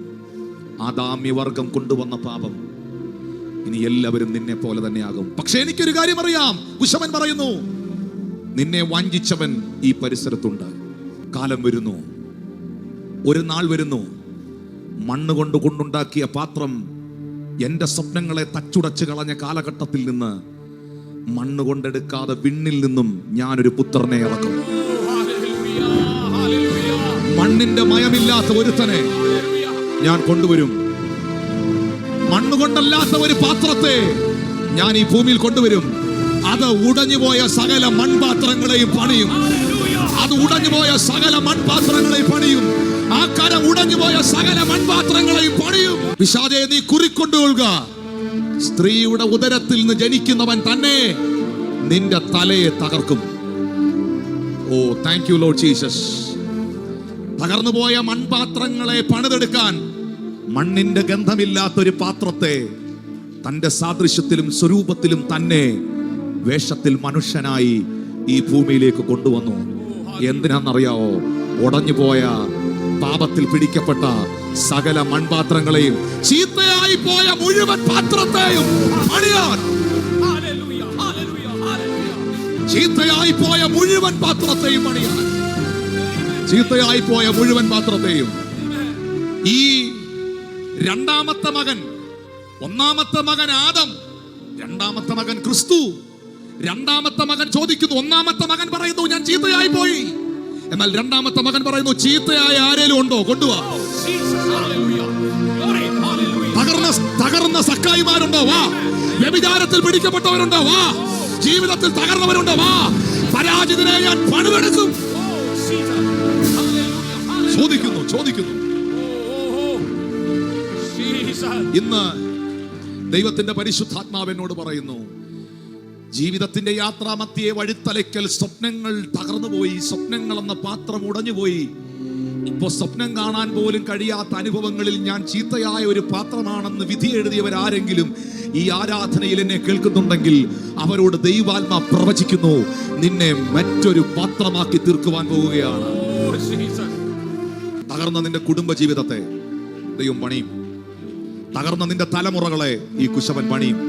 ആദാമ്യവർഗം കൊണ്ടുവന്ന പാപം ഇനി എല്ലാവരും നിന്നെ പോലെ തന്നെയാകും. പക്ഷെ എനിക്കൊരു കാര്യം അറിയാം, കുശവൻ പറയുന്നു, നിന്നെ വഞ്ചിച്ചവൻ ഈ പരിസരത്തുണ്ട്. കാലം വരുന്നു, ഒരു നാൾ വരുന്നു, മണ്ണ് കൊണ്ടുണ്ടാക്കിയ പാത്രം എന്റെ സ്വപ്നങ്ങളെ തച്ചുടച്ച് കളഞ്ഞ കാലഘട്ടത്തിൽ നിന്ന് മണ്ണ് കൊണ്ടെടുക്കാതെ വിണ്ണിൽ നിന്നും ഞാനൊരു പുത്രനെ ഇറക്കും. മണ്ണിന്റെ മയമില്ലാത്ത ഒരുത്തനെ ഞാൻ കൊണ്ടുവരും. മണ്ണുകൊണ്ടല്ലാത്ത ഒരു പാത്രത്തെ ഞാൻ ഈ ഭൂമിയിൽ കൊണ്ടുവരും. അത് ഉടഞ്ഞുപോയ സകല മൺപാത്രങ്ങളെയും പണിയും. അത് ഉടഞ്ഞുപോയ സകല മൺപാത്രങ്ങളെയും പണിയും. ആ കരം ഉടഞ്ഞുപോയ സകല മൺപാത്രങ്ങളെയും പണിയും. പിശാചേ, നീ കുറിക്കൊണ്ടുകൊള്ളുക, സ്ത്രീയുടെ ഉദരത്തിൽ നിന്ന് ജനിക്കുന്നവൻ തന്നെ നിന്റെ തലയെ തകർക്കും. ഓ താങ്ക് യു ലോർഡ് ജീസസ്. തകർന്നുപോയ മൺപാത്രങ്ങളെ പണിതെടുക്കാൻ മണ്ണിന്റെ ഗന്ധമില്ലാത്തൊരു പാത്രത്തെ തന്റെ സാദൃശ്യത്തിലും സ്വരൂപത്തിലും തന്നെ വേഷത്തിൽ മനുഷ്യനായി ഈ ഭൂമിയിലേക്ക് കൊണ്ടുവന്നു. എന്തിനാണെന്നറിയാവോ? ഉടഞ്ഞുപോയ പാപത്തിൽ പിടിക്കപ്പെട്ട സകല മൺപാത്രങ്ങളെയും, ചീത്തയായി പോയ മുഴുവൻ പാത്രത്തെയും പണിയാൻ. ചീത്തയായി പോയ മുഴുവൻ പാത്രത്തെയും പണിയാൻ. ചീത്തയായി പോയ മുഴുവൻ പാത്രത്തെയും. ഈ രണ്ടാമത്തെ മകൻ, ഒന്നാമത്തെ മകൻ ആദം, രണ്ടാമത്തെ മകൻ ക്രിസ്തു. രണ്ടാമത്തെ മകൻ ചോദിക്കുന്നു, ഒന്നാമത്തെ മകൻ പറയുന്നു ഞാൻ ചീത്തയായി പോയി. എന്നാൽ രണ്ടാമത്തെ മകൻ പറയുന്നു, ചീത്തയായ ആരേലും ഉണ്ടോ? കൊണ്ടുവാ. തകർന്ന സക്കായിമാരുണ്ടോ? വാ. വ്യഭിചാരത്തിൽ പിടിക്കപ്പെട്ടവരുണ്ടോ? വാ. ജീവിതത്തിൽ തകർന്നവരുണ്ടോ? വാ. പരാജിതരെ ഞാൻ പണിതെടുക്കും. ചോദിക്കുന്നു. ഇന്ന് ദൈവത്തിന്റെ പരിശുദ്ധാത്മാവ് എന്നോട് പറയുന്നു, ജീവിതത്തിന്റെ യാത്രാമധ്യേ വഴിത്തലയ്ക്കൽ സ്വപ്നങ്ങൾ തകർന്നുപോയി, സ്വപ്നങ്ങൾ എന്ന പാത്രം ഉടഞ്ഞുപോയി. ഇപ്പൊ സ്വപ്നം കാണാൻ പോലും കഴിയാത്ത അനുഭവങ്ങളിൽ ഞാൻ ചീത്തയായ ഒരു പാത്രമാണെന്ന് വിധി എഴുതിയവരാരെങ്കിലും ഈ ആരാധനയിൽ എന്നെ കേൾക്കുന്നുണ്ടെങ്കിൽ അവരോട് ദൈവാത്മാ പ്രവചിക്കുന്നു, നിന്നെ മറ്റൊരു പാത്രമാക്കി തീർക്കുവാൻ പോവുകയാണ്. തകർന്ന നിന്റെ കുടുംബ ജീവിതത്തെ ദൈവം പണിയും. തകർന്ന നിന്റെ തലമുറകളെ ഈ കുശവൻ പണിയും.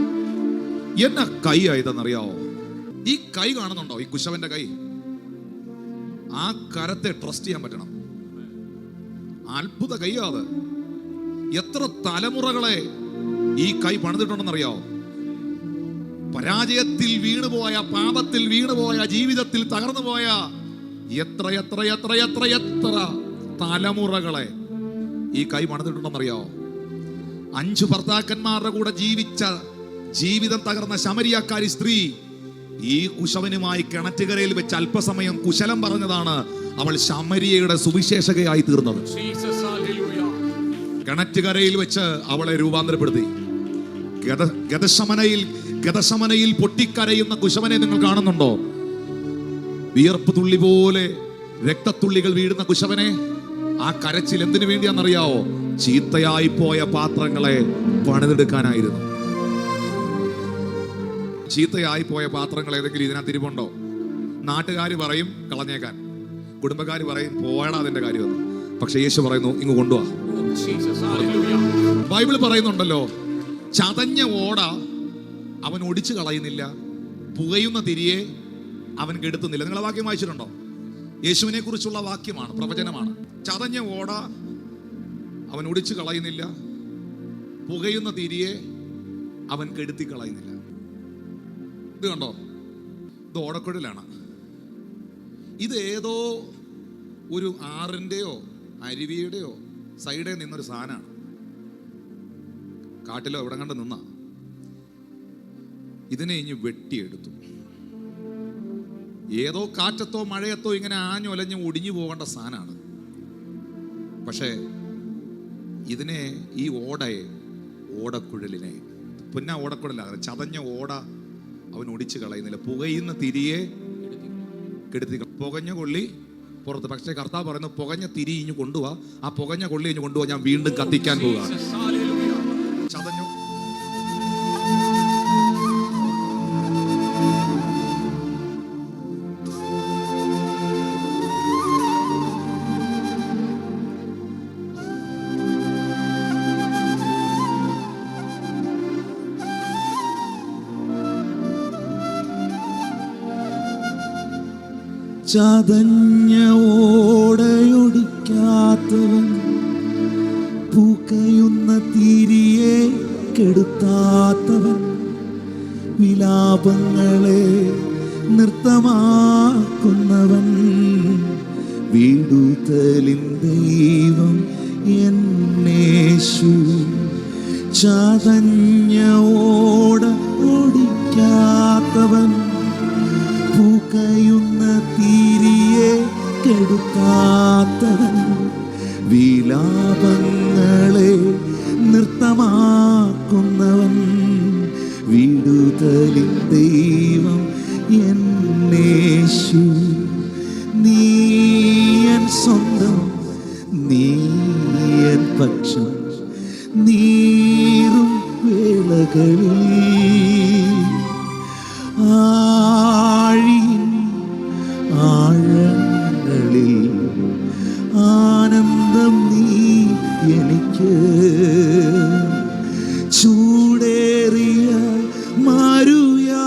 എന്ന കൈ ആയതെന്നറിയാവോ? ഈ കൈ കാണുന്നുണ്ടോ? ഈ കുശവന്റെ കൈ. ആ കരത്തെ ട്രസ്റ്റ് ചെയ്യാൻ പറ്റണം. അത്ഭുത കൈയാത്. എത്ര തലമുറകളെ ഈ കൈ പണിതിട്ടുണ്ടെന്നറിയാവോ? പരാജയത്തിൽ വീണുപോയ, പാപത്തിൽ വീണുപോയ, ജീവിതത്തിൽ തകർന്നുപോയ എത്ര എത്ര എത്ര എത്ര എത്ര തലമുറകളെ ഈ കൈ പണിതിട്ടുണ്ടെന്നറിയാവോ? 5 ഭർത്താക്കന്മാരുടെ കൂടെ ജീവിച്ച, ജീവിതം തകർന്ന ശമരിയാക്കാരി സ്ത്രീ ഈ കുശവനുമായി കിണറ്റുകരയിൽ വെച്ച് അല്പസമയം കുശലം പറഞ്ഞതാണ് അവൾ ശമരിയയുടെ സുവിശേഷകയായി തീർന്നത്. കിണറ്റുകരയിൽ വെച്ച് അവളെ രൂപാന്തരപ്പെടുത്തി. ഗതശമനയിൽ പൊട്ടിക്കരയുന്ന കുശവനെ നിങ്ങൾ കാണുന്നുണ്ടോ? വിയർപ്പ് തുള്ളി പോലെ രക്തത്തുള്ളികൾ വീഴുന്ന കുശവനെ. ആ കരച്ചിൽ എന്തിനു വേണ്ടിയാണെന്നറിയാവോ? ചീത്തയായി പോയ പാത്രങ്ങളെ പണിതെടുക്കാനായിരുന്നു. ചീത്തയായി പോയ പാത്രങ്ങൾ ഏതെങ്കിലും ഇതിനകത്ത് ഇരിപ്പുണ്ടോ? നാട്ടുകാർ പറയും കളഞ്ഞേക്കാൻ, കുടുംബക്കാർ പറയും പോയടാ അതിന്റെ കാര്യമെന്ന്. പക്ഷെ യേശു പറയുന്നു ഇങ്ങ് കൊണ്ടുവാ. ബൈബിൾ പറയുന്നുണ്ടല്ലോ, ചതഞ്ഞ ഓട അവൻ ഒടിച്ചു കളയുന്നില്ല, പുകയുന്ന തിരിയെ അവൻ കെടുത്തുന്നില്ല. നിങ്ങൾ ആ വാക്യം വായിച്ചിട്ടുണ്ടോ? യേശുവിനെ കുറിച്ചുള്ള വാക്യമാണ്, പ്രവചനമാണ്. ചതഞ്ഞ ഓട അവൻ ഒടിച്ചു കളയുന്നില്ല, പുകയുന്ന തിരിയെ അവൻ കെടുത്തി കളയുന്നില്ല. ഇത് കണ്ടോ? ഇത് ഓടക്കുഴലാണ്. ഇത് ഏതോ ഒരു ആറിൻ്റെയോ അരുവിയുടെയോ സൈഡിൽ നിന്നൊരു സാധനമാണ്. കാട്ടിലോ എവിടെ കണ്ട് നിന്ന ഇതിനെ ഇനി വെട്ടിയെടുത്തു. ഏതോ കാറ്റത്തോ മഴയത്തോ ഇങ്ങനെ ആഞ്ഞൊലഞ്ഞ് ഒടിഞ്ഞു പോകേണ്ട സാധനമാണ്. പക്ഷേ ഇതിനെ, ഈ ഓടയെ, ഓടക്കുഴലിനെ, പിന്നെ ഓടക്കുഴലാണ്, ചതഞ്ഞ ഓട അവൻ ഒടിച്ചു കളയുന്നില്ല, പുകയുന്ന തിരിയെ കെടുത്തി. പുകഞ്ഞ കൊള്ളി പുറത്ത്. പക്ഷേ കർത്താവ് പറയുന്നു പുകഞ്ഞ തിരി ഇഞ്ഞു കൊണ്ടുപോവാ, ആ പുകഞ്ഞ കൊള്ളി ഇഞ്ഞു കൊണ്ടുപോവാ, ഞാൻ വീണ്ടും കത്തിക്കാൻ പോവുക. ചതഞ്ഞു. ചതഞ്ഞ ഓടയൊടിക്കാത്തവൻ, പുകയുന്ന തിരിയെ കെടുത്താത്തവൻ, വിലാപങ്ങളെ നൃത്തമാക്കുന്നവൻ, വിടുതലിൻ ദൈവം എന്നേശു. ചതഞ്ഞ ഓട ഓടിക്കാത്തവൻ, പുകയുന്ന തിരിയെ കെടുക്കാത്തവൻ, വിലാപങ്ങളെ നൃത്തമാക്കുന്നവൻ, വിടുതലിൻ ദൈവം എന്നേശു. നീയൻ സ്വന്തം, നീയൻ പക്ഷം, നീറും വേളകളിൽ ആഴങ്ങളിൽ ആനന്ദം നീ എനിക്ക്. ചൂടേറിയ മരുയാത്രയിൽ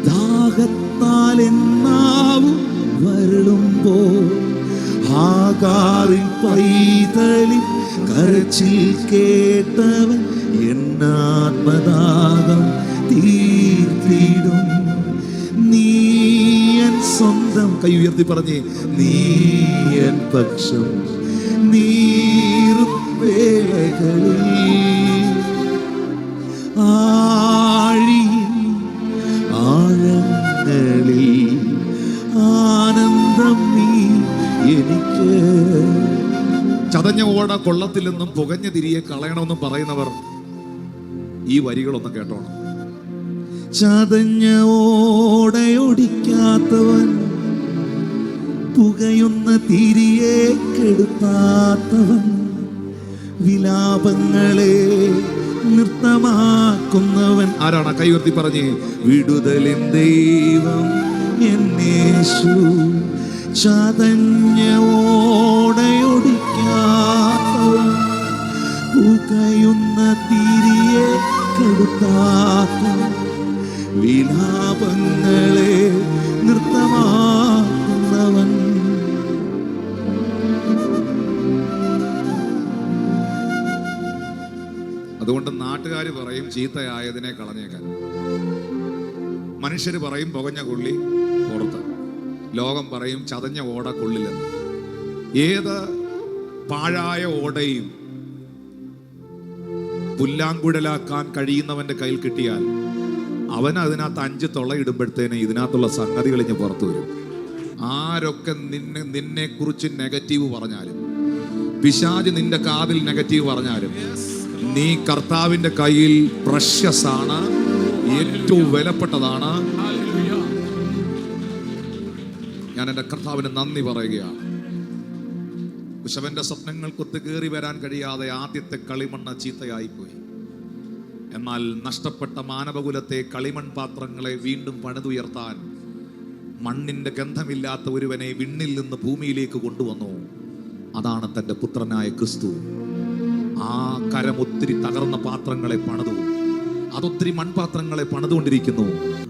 ദാഹത്താൽ എന്നാവും വരളുമ്പോൾ, ആകാറിൽ പൈതലിൽ കരച്ചിൽ കേട്ടവൻ എന്നാത്മദാഹം തീർത്തിടും. നീയൻ സ്വന്തം, കൈ ഉയർത്തി പറഞ്ഞേ, നീയൻ പക്ഷം, നീറും വേളകളിൽ ആഴങ്ങളിൽ ആനന്ദം നീ എനിക്ക്. ചതഞ്ഞ ഓട കൊള്ളത്തില്ലെന്നും പുകഞ്ഞ തിരിയെ കളയണമെന്നും പറയുന്നവർ ഈ വരികളൊന്നും കേട്ടോണം. ചതഞ്ഞ ഓടയൊടിക്കാത്തവൻ, പുകയുന്ന തിരിയെ കെടുത്താത്തവൻ, വിലാപങ്ങളെ നൃത്തമാക്കുന്നവൻ. ആരാണ്? കൈ ഉയർത്തി പറഞ്ഞേ, വിടുതലിൻ ദൈവം എന്നേശു, ചതഞ്ഞ ഓടയൊടിക്കാത്തവൻ, പുകയുന്ന തിരിയെ കെടുത്താത്തവൻ, വിലാപങ്ങളെ നൃത്തമാക്കുന്നവൻ. അതുകൊണ്ട് നാട്ടുകാർ പറയും ചീത്തയായതിനെ കളഞ്ഞേക്കാൻ, മനുഷ്യർ പറയും പുകഞ്ഞ കൊള്ളി പുറത്ത്, ലോകം പറയും ചതഞ്ഞ ഓട കൊള്ളില്ലെന്ന്. ഏത് പാഴായ ഓടയും പുല്ലാങ്കുഴലാക്കാൻ കഴിയുന്നവന്റെ കയ്യിൽ കിട്ടിയാൽ അവൻ അതിനകത്ത് 5 തുളയിടുമ്പോഴത്തേന് ഇതിനകത്തുള്ള സംഗതികൾ ഇഞ്ഞ് പുറത്തു വരും. ആരൊക്കെ നിന്നെ കുറിച്ച് നെഗറ്റീവ് പറഞ്ഞാലും, പിശാച് നിന്റെ കാതിൽ നെഗറ്റീവ് പറഞ്ഞാലും, നീ കർത്താവിന്റെ കയ്യിൽ പ്രഷ്യസ് ആണ്, ഏറ്റവും വിലപ്പെട്ടതാണ്. ഞാൻ എൻ്റെ കർത്താവിന് നന്ദി പറയുകയാണ്. കുശവന്റെ സ്വപ്നങ്ങൾക്കൊത്ത് കയറി വരാൻ കഴിയാതെ ആദ്യത്തെ കളിമണ്ണ് ചീത്തയായിപ്പോയി. എന്നാൽ നഷ്ടപ്പെട്ട മാനവകുലത്തെ കളിമൺ പാത്രങ്ങളെ വീണ്ടും പണിതുയർത്താൻ മണ്ണിന്റെ ഗന്ധമില്ലാത്ത ഒരുവനെ വിണ്ണിൽ നിന്ന് ഭൂമിയിലേക്ക് കൊണ്ടുവന്നു. അതാണ് തൻ്റെ പുത്രനായ ക്രിസ്തു. ആ കരം ഒത്തിരി തകർന്ന പാത്രങ്ങളെ പണിതു, അതൊത്തിരി മൺപാത്രങ്ങളെ പണിതുകൊണ്ടിരിക്കുന്നു.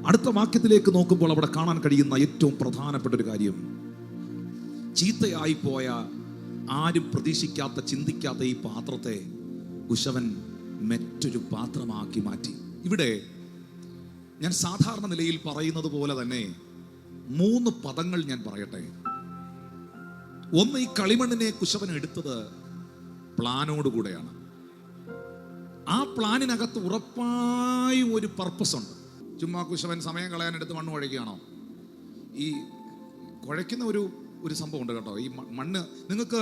അടുത്ത വാക്യത്തിലേക്ക് നോക്കുമ്പോൾ അവിടെ കാണാൻ കഴിയുന്ന ഏറ്റവും പ്രധാനപ്പെട്ട ഒരു കാര്യം, ചീത്തയായി പോയ, ആരും പ്രതീക്ഷിക്കാത്ത, ചിന്തിക്കാത്ത ഈ പാത്രത്തെ കുശവൻ മറ്റൊരു പാത്രമാക്കി മാറ്റി. ഇവിടെ ഞാൻ സാധാരണ നിലയിൽ പറയുന്നത് പോലെ തന്നെ 3 പദങ്ങൾ ഞാൻ പറയട്ടെ. ഒന്ന്, ഈ കളിമണ്ണിനെ കുശവൻ എടുത്തത് പ്ലാനോടുകൂടെയാണ്. ആ പ്ലാനിനകത്ത് ഉറപ്പായും ഒരു പർപ്പസ് ഉണ്ട്. ചുമ്മാ കുശവൻ സമയം കളയാനെടുത്ത് മണ്ണ് കുഴയ്ക്കുകയാണോ? ഈ കുഴയ്ക്കുന്ന ഒരു സംഭവം ഉണ്ട് കേട്ടോ. ഈ മണ്ണ് നിങ്ങൾക്ക്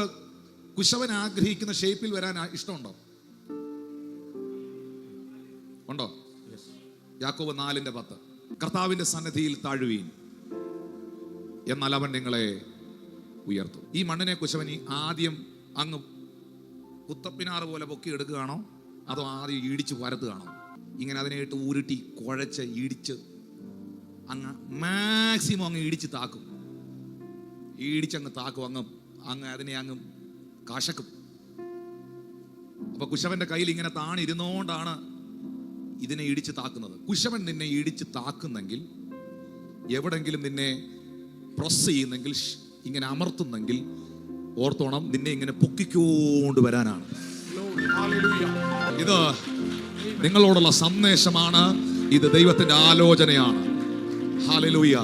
കുശവൻ ആഗ്രഹിക്കുന്ന ഷേപ്പിൽ വരാൻ ഇഷ്ടമുണ്ടോ? ഉണ്ടോ? യാക്കോബ് 4:10 കർത്താവിന്റെ സന്നിധിയിൽ താഴുവീൻ, എന്നാൽ അവൻ നിങ്ങളെ ഉയർത്തും. ഈ മണ്ണിനെ കുശവൻ ആദ്യം അങ്ങ് കുത്തപ്പിനാറ് പോലെ പൊക്കി എടുക്കുകയാണോ, അതോ ആദ്യം ഇടിച്ച് പരത്തുകയാണോ? ഇങ്ങനെ അതിനായിട്ട് ഉരുട്ടി കുഴച്ച് ഇടിച്ച് അങ്ങ് മാക്സിമം അങ്ങ് ഇടിച്ച് താക്കും. ഇടിച്ചങ്ങ് താക്കും, അങ്ങ് അതിനെ അങ്ങ് കാശക്കും. അപ്പൊ കുശവന്റെ കയ്യിൽ ഇങ്ങനെ താണിരുന്നോണ്ടാണ് ഇതിനെ ഇടിച്ച് താക്കുന്നത്. കുശവൻ നിന്നെ ഇടിച്ച് താക്കുന്നെങ്കിൽ, എവിടെങ്കിലും നിന്നെ പ്രസ് ചെയ്യുന്നെങ്കിൽ, ഇങ്ങനെ അമർത്തുന്നെങ്കിൽ ഓർത്തോണം, നിന്നെ ഇങ്ങനെ പൊക്കിക്കൊണ്ട് വരാനാണ്. ഇത് നിങ്ങളോടുള്ള സന്ദേശമാണ്. ഇത് ദൈവത്തിന്റെ ആലോചനയാണ്. ഹല്ലേലൂയ.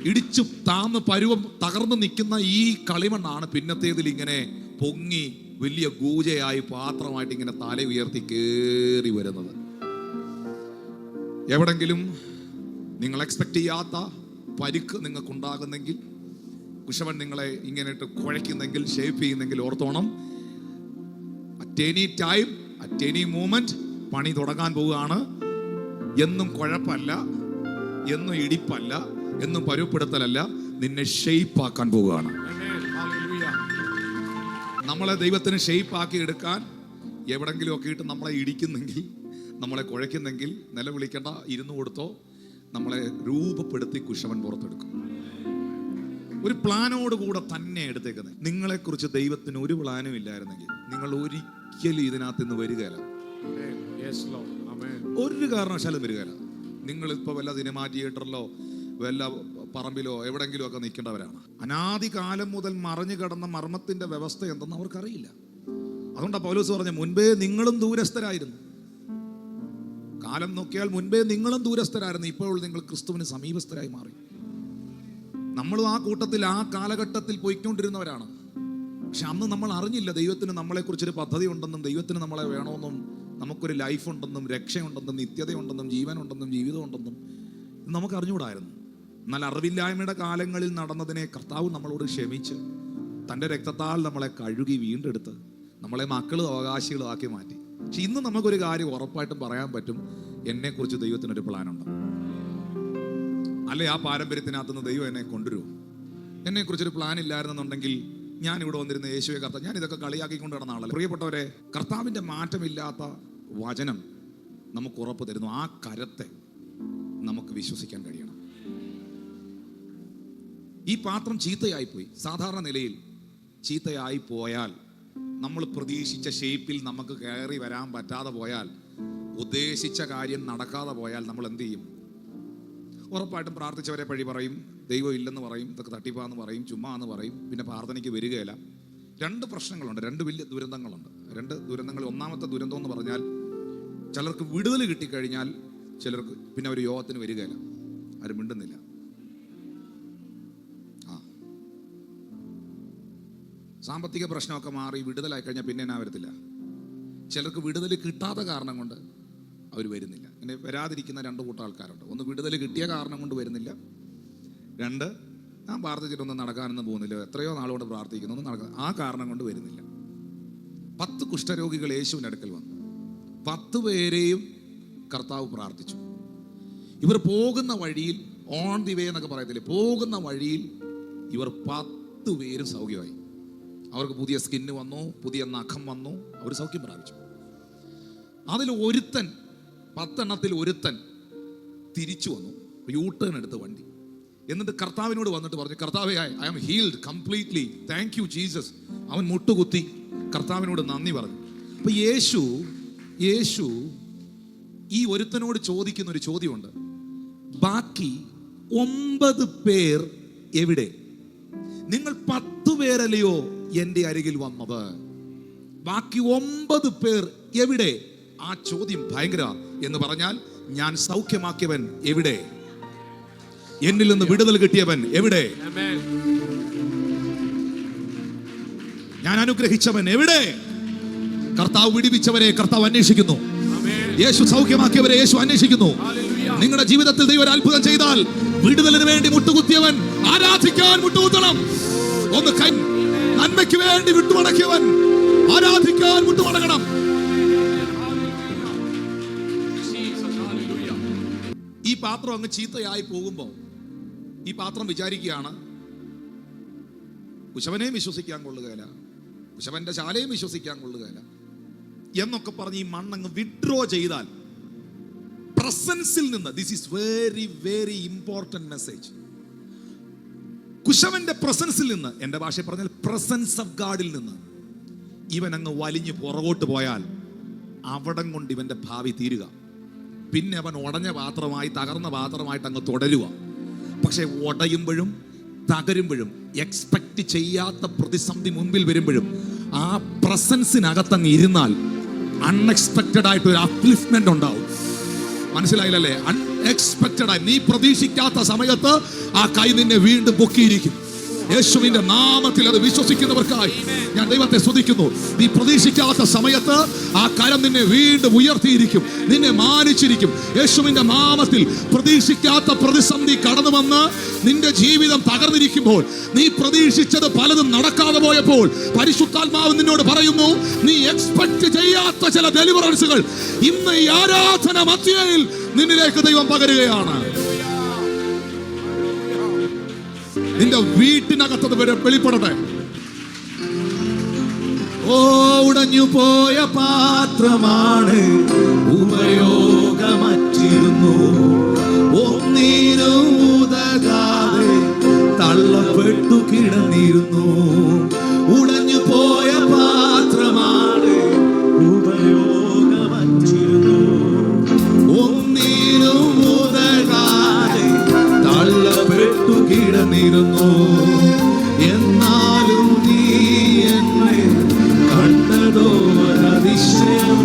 ഇടിച്ചു താന്ന് പരുവം തകർന്നു നിൽക്കുന്ന ഈ കളിമണ്ണാണ് പിന്നത്തേതിൽ ഇങ്ങനെ പൊങ്ങി വലിയ ഗൂജയായി പാത്രമായിട്ട് ഇങ്ങനെ തല ഉയർത്തി കയറി വരുന്നത്. എവിടെങ്കിലും നിങ്ങൾ എക്സ്പെക്ട് ചെയ്യാത്ത പരിക്ക് നിങ്ങൾക്കുണ്ടാകുന്നെങ്കിൽ, കുശവൻ നിങ്ങളെ ഇങ്ങനെ ഇട്ട് കുഴയ്ക്കുന്നെങ്കിൽ, ഷേപ്പ് ചെയ്യുന്നെങ്കിൽ ഓർത്തോണം, at any time, at any moment പണി തുടങ്ങാൻ പോവുകയാണ്. എന്നും കുഴപ്പമല്ല, എന്നും ഇടിപ്പല്ല, എന്നും പരുവപ്പെടുത്തലല്ല, നിന്നെ ഷേപ്പ് ആക്കാൻ പോവുകയാണ്. നമ്മളെ ദൈവത്തിന് ഷേപ്പ് ആക്കി എടുക്കാൻ എവിടെങ്കിലും ഒക്കെ ഇട്ട് നമ്മളെ ഇടിക്കുന്നെങ്കിൽ, നമ്മളെ കുഴയ്ക്കുന്നെങ്കിൽ നിലവിളിക്കേണ്ട, ഇരുന്ന് കൊടുത്തോ, നമ്മളെ രൂപപ്പെടുത്തി കുശവൻ പുറത്തെടുക്കും. ഒരു പ്ലാനോടുകൂടെ തന്നെ എടുത്തേക്കുന്നത്. നിങ്ങളെക്കുറിച്ച് ദൈവത്തിന് ഒരു പ്ലാനും ഇല്ലായിരുന്നെങ്കിൽ നിങ്ങൾ ഒരിക്കലും ഇതിനകത്ത് നിന്ന് വരികയില്ല. ഒരു കാരണവശാലും വരികയില്ല. നിങ്ങളിപ്പോൾ വല്ല സിനിമാ തിയേറ്ററിലോ വല്ല പറമ്പിലോ എവിടെങ്കിലും ഒക്കെ നിൽക്കേണ്ടവരാണ്. അനാദികാലം മുതൽ മറഞ്ഞു കിടന്ന മർമ്മത്തിന്റെ വ്യവസ്ഥ എന്തെന്ന് അവർക്കറിയില്ല. അതുകൊണ്ടാണ് പൗലോസ് പറഞ്ഞ, മുൻപേ നിങ്ങളും ദൂരസ്ഥരായിരുന്നു. കാലം നോക്കിയാൽ മുൻപേ നിങ്ങളും ദൂരസ്ഥരായിരുന്നു, ഇപ്പോൾ നിങ്ങൾ ക്രിസ്തുവിന് സമീപസ്ഥരായി മാറി. നമ്മളും ആ കൂട്ടത്തിൽ, ആ കാലഘട്ടത്തിൽ പോയിക്കൊണ്ടിരുന്നവരാണ്. പക്ഷെ അന്ന് നമ്മൾ അറിഞ്ഞില്ല ദൈവത്തിന് നമ്മളെക്കുറിച്ചൊരു പദ്ധതി ഉണ്ടെന്നും, ദൈവത്തിന് നമ്മളെ വേണമെന്നും, നമുക്കൊരു ലൈഫ് ഉണ്ടെന്നും, രക്ഷയുണ്ടെന്നും, നിത്യതയുണ്ടെന്നും, ജീവനുണ്ടെന്നും, ജീവിതമുണ്ടെന്നും നമുക്ക് അറിഞ്ഞുകൂടായിരുന്നു. എന്നാൽ അറിവില്ലായ്മയുടെ കാലങ്ങളിൽ നടന്നതിനെ കർത്താവ് നമ്മളോട് ക്ഷമിച്ച് തൻ്റെ രക്തത്താൽ നമ്മളെ കഴുകി വീണ്ടെടുത്ത് നമ്മളെ മക്കളും അവകാശികളും ആക്കി മാറ്റി. പക്ഷെ ഇന്ന് നമുക്കൊരു കാര്യം ഉറപ്പായിട്ടും പറയാൻ പറ്റും, എന്നെക്കുറിച്ച് ദൈവത്തിനൊരു പ്ലാനുണ്ട്. അല്ലെ ആ പാരമ്പര്യത്തിനകത്തുനിന്ന് ദൈവം എന്നെ കൊണ്ടുവരുമോ? എന്നെക്കുറിച്ചൊരു പ്ലാൻ ഇല്ലായിരുന്നെന്നുണ്ടെങ്കിൽ ഞാൻ ഇവിടെ വന്നിരുന്ന യേശുവെ കർത്താവ്, ഞാൻ ഇതൊക്കെ കളിയാക്കിക്കൊണ്ട് നടന്ന ആളല്ല. പ്രിയപ്പെട്ടവരെ, കർത്താവിൻ്റെ മാറ്റമില്ലാത്ത വചനം നമുക്ക് ഉറപ്പ് തരുന്നു. ആ കരത്തെ നമുക്ക് വിശ്വസിക്കാൻ കഴിയണം. ഈ പാത്രം ചീത്തയായിപ്പോയി. സാധാരണ നിലയിൽ ചീത്തയായി പോയാൽ, നമ്മൾ പ്രതീക്ഷിച്ച ഷേപ്പിൽ നമുക്ക് കയറി വരാൻ പറ്റാതെ പോയാൽ, ഉദ്ദേശിച്ച കാര്യം നടക്കാതെ പോയാൽ നമ്മൾ എന്ത് ചെയ്യും? ഉറപ്പായിട്ടും പ്രാർത്ഥിച്ചവരെ പഴി പറയും, ദൈവം ഇല്ലെന്ന് പറയും, ഇതൊക്കെ തട്ടിപ്പാന്ന് പറയും, ചുമ്മാ എന്ന് പറയും, പിന്നെ പ്രാർത്ഥനയ്ക്ക് വരികയില്ല. രണ്ട് പ്രശ്നങ്ങളുണ്ട്, രണ്ട് വലിയ ദുരന്തങ്ങളുണ്ട്. രണ്ട് ദുരന്തങ്ങൾ. ഒന്നാമത്തെ ദുരന്തം എന്ന് പറഞ്ഞാൽ, ചിലർക്ക് വിടുതൽ കിട്ടിക്കഴിഞ്ഞാൽ ചിലർക്ക് പിന്നെ ഒരു യോഗത്തിന് വരികയില്ല, ആരും മിണ്ടുന്നില്ല. സാമ്പത്തിക പ്രശ്നമൊക്കെ മാറി വിടുതലായി കഴിഞ്ഞാൽ പിന്നെ എന്നാ വരത്തില്ല. ചിലർക്ക് വിടുതൽ കിട്ടാത്ത കാരണം കൊണ്ട് അവർ വരുന്നില്ല. ഇങ്ങനെ വരാതിരിക്കുന്ന രണ്ട് കൂട്ടം ആൾക്കാരുണ്ട്. ഒന്ന്, വിടുതൽ കിട്ടിയ കാരണം കൊണ്ട് വരുന്നില്ല. രണ്ട്, ഞാൻ പ്രാർത്ഥിച്ചിട്ടൊന്നും നടക്കാനൊന്നും പോകുന്നില്ല, എത്രയോ നാളുകൊണ്ട് പ്രാർത്ഥിക്കുന്നു, ഒന്നും നടക്കാൻ, ആ കാരണം കൊണ്ട് വരുന്നില്ല. 10 കുഷ്ഠരോഗികൾ യേശുവിൻ്റെ അടുക്കൽ വന്നു. 10 പേരെയും കർത്താവ് പ്രാർത്ഥിച്ചു. ഇവർ പോകുന്ന വഴിയിൽ, ഓൺ ദി വേ എന്നൊക്കെ പറയത്തില്ലേ, പോകുന്ന വഴിയിൽ ഇവർ 10 പേരും സൗഖ്യമായി. അവർക്ക് പുതിയ സ്കിന്ന് വന്നു, പുതിയ നഖം വന്നു, അവർ സൗഖ്യം പ്രാപിച്ചു. അതിൽ ഒരുത്തൻ, 10 എണ്ണത്തിൽ ഒരുത്തൻ തിരിച്ചു വന്നു, യൂട്ടേൺ എടുത്ത് വണ്ടി. എന്നിട്ട് കർത്താവിനോട് വന്നിട്ട് പറഞ്ഞു, കർത്താവേ, I am healed completely, thank you Jesus. അവൻ മുട്ടുകുത്തി കർത്താവിനോട് നന്ദി പറഞ്ഞു. അപ്പൊ യേശു ഈ ഒരുത്തനോട് ചോദിക്കുന്ന ഒരു ചോദ്യമുണ്ട്. ബാക്കി 9 പേർ എവിടെ? നിങ്ങൾ 10 പേരല്ലയോ എൻ്റെ അരികിൽ വന്നത്? ബാക്കി 9 പേർ എവിടെ? ആ ചോദ്യം ഭയങ്കര. എന്ന് പറഞ്ഞാൽ, ഞാൻ സൗഖ്യമാക്കിയവൻ എവിടെ? എന്നിൽ നിന്ന് വിടുതൽ കിട്ടിയവൻ എവിടെ? ഞാൻ അനുഗ്രഹിച്ചവൻ എവിടെ? കർത്താവ് വിടുവിച്ചവരെ കർത്താവ് അന്വേഷിക്കുന്നു. യേശു സൗഖ്യമാക്കിയവരെ യേശു അന്വേഷിക്കുന്നു. നിങ്ങളുടെ ജീവിതത്തിൽ ദൈവം ഒരു അത്ഭുതം ചെയ്താൽ, വിടുതലിന് വേണ്ടി മുട്ടുകുത്തിയവൻ ആരാധിക്കാൻ മുട്ടുകുത്തണം. ഒന്ന് കൈ, നന്മയ്ക്ക് വേണ്ടി വിട്ടുമടക്കിയവൻ ആരാധിക്കാൻ മുട്ടുമടങ്ങണം. ഈ പാത്രം അങ്ങ് ചീത്തയായി പോകുമ്പോൾ ഈ പാത്രം വിചാരിക്കുകയാണ്, കുശവനെയും വിശ്വസിക്കാൻ കൊള്ളുകയില്ല, കുശവന്റെ ശാലയും വിശ്വസിക്കാൻ കൊള്ളുകയില്ല എന്നൊക്കെ പറഞ്ഞ് ഈ മണ്ണങ്ങ് വിഡ്രോ ചെയ്താൽ, പ്രസൻസിൽ നിന്ന്, this is very very important message, കുശവന്റെ പ്രസൻസിൽ നിന്ന്, എന്റെ ഭാഷയിൽ പറഞ്ഞാൽ പ്രസൻസ് ഓഫ് ഗാഡിൽ നിന്ന് ഇവൻ അങ്ങ് വലിഞ്ഞു പുറകോട്ട് പോയാൽ, അവിടം കൊണ്ട് ഇവന്റെ ഭാവി തീരുക. പിന്നെ അവൻ ഉടഞ്ഞ പാത്രമായി, തകർന്ന പാത്രമായിട്ട് അങ്ങ് തുടരുക. പക്ഷെ ഉടയുമ്പോഴും തകരുമ്പോഴും, എക്സ്പെക്ട് ചെയ്യാത്ത പ്രതിസന്ധി മുൻപിൽ വരുമ്പോഴും, ആ പ്രസൻസിനകത്തങ്ങ് ഇരുന്നാൽ അൺഎക്സ്പെക്റ്റഡ് ആയിട്ട് ഒരു അപ്ലിഫ്റ്റ്മെന്റ് ഉണ്ടാവും. മനസ്സിലായില്ലല്ലേ? അൺഎക്സ്പെക്റ്റഡ് ആയി, നീ പ്രതീക്ഷിക്കാത്ത സമയത്ത് ആ കൈ നിന്നെ വീണ്ടും പൊക്കിയിരിക്കും. യേശുവിന്റെ നാമത്തിൽ അത് വിശ്വസിക്കുന്നവർക്കായി ഞാൻ ദൈവത്തെ സ്തുതിക്കുന്നു. നീ പ്രതീക്ഷിക്കാത്ത സമയത്ത് ആ കരം നിന്നെ വീണ്ടും ഉയർത്തിയിരിക്കും, നിന്നെ മാനിച്ചിരിക്കും. യേശുവിന്റെ നാമത്തിൽ പ്രതീക്ഷിക്കാത്ത പ്രതിസന്ധി കടന്നു വന്ന് നിന്റെ ജീവിതം തകർന്നിരിക്കുമ്പോൾ, നീ പ്രതീക്ഷിച്ചത് പലതും നടക്കാതെ പോയപ്പോൾ, പരിശുദ്ധാത്മാവ് നിന്നോട് പറയുന്നു, നീ എക്സ്പെക്ട് ചെയ്യാത്ത ചില ഡെലിവറൻസുകൾ ഇന്ന് ഈ ആരാധന മധ്യയിൽ നിന്നിലേക്ക് ദൈവം പകരുകയാണ്. നിന്റെ വീട്ടിനകത്തത് വരെ വെളിപ്പെടട്ടെ. ഓ, ഉടഞ്ഞു പോയ പാത്രമാണ്, ഉപയോഗമറ്റിരുന്നു, ഒന്നിനും ഉതകാതെ തള്ളപ്പെട്ടു കിടന്നിരുന്നു. ഉടഞ്ഞു പോയ പാത്രമാണ്, ഉപയോഗമറ്റിരുന്നു, ഒന്നിനും ഉതകാതെ തള്ളപ്പെട്ടു കിടന്നിരുന്നു. എന്നാലും നീ എന്നെ കണ്ടതോ അതിശയം,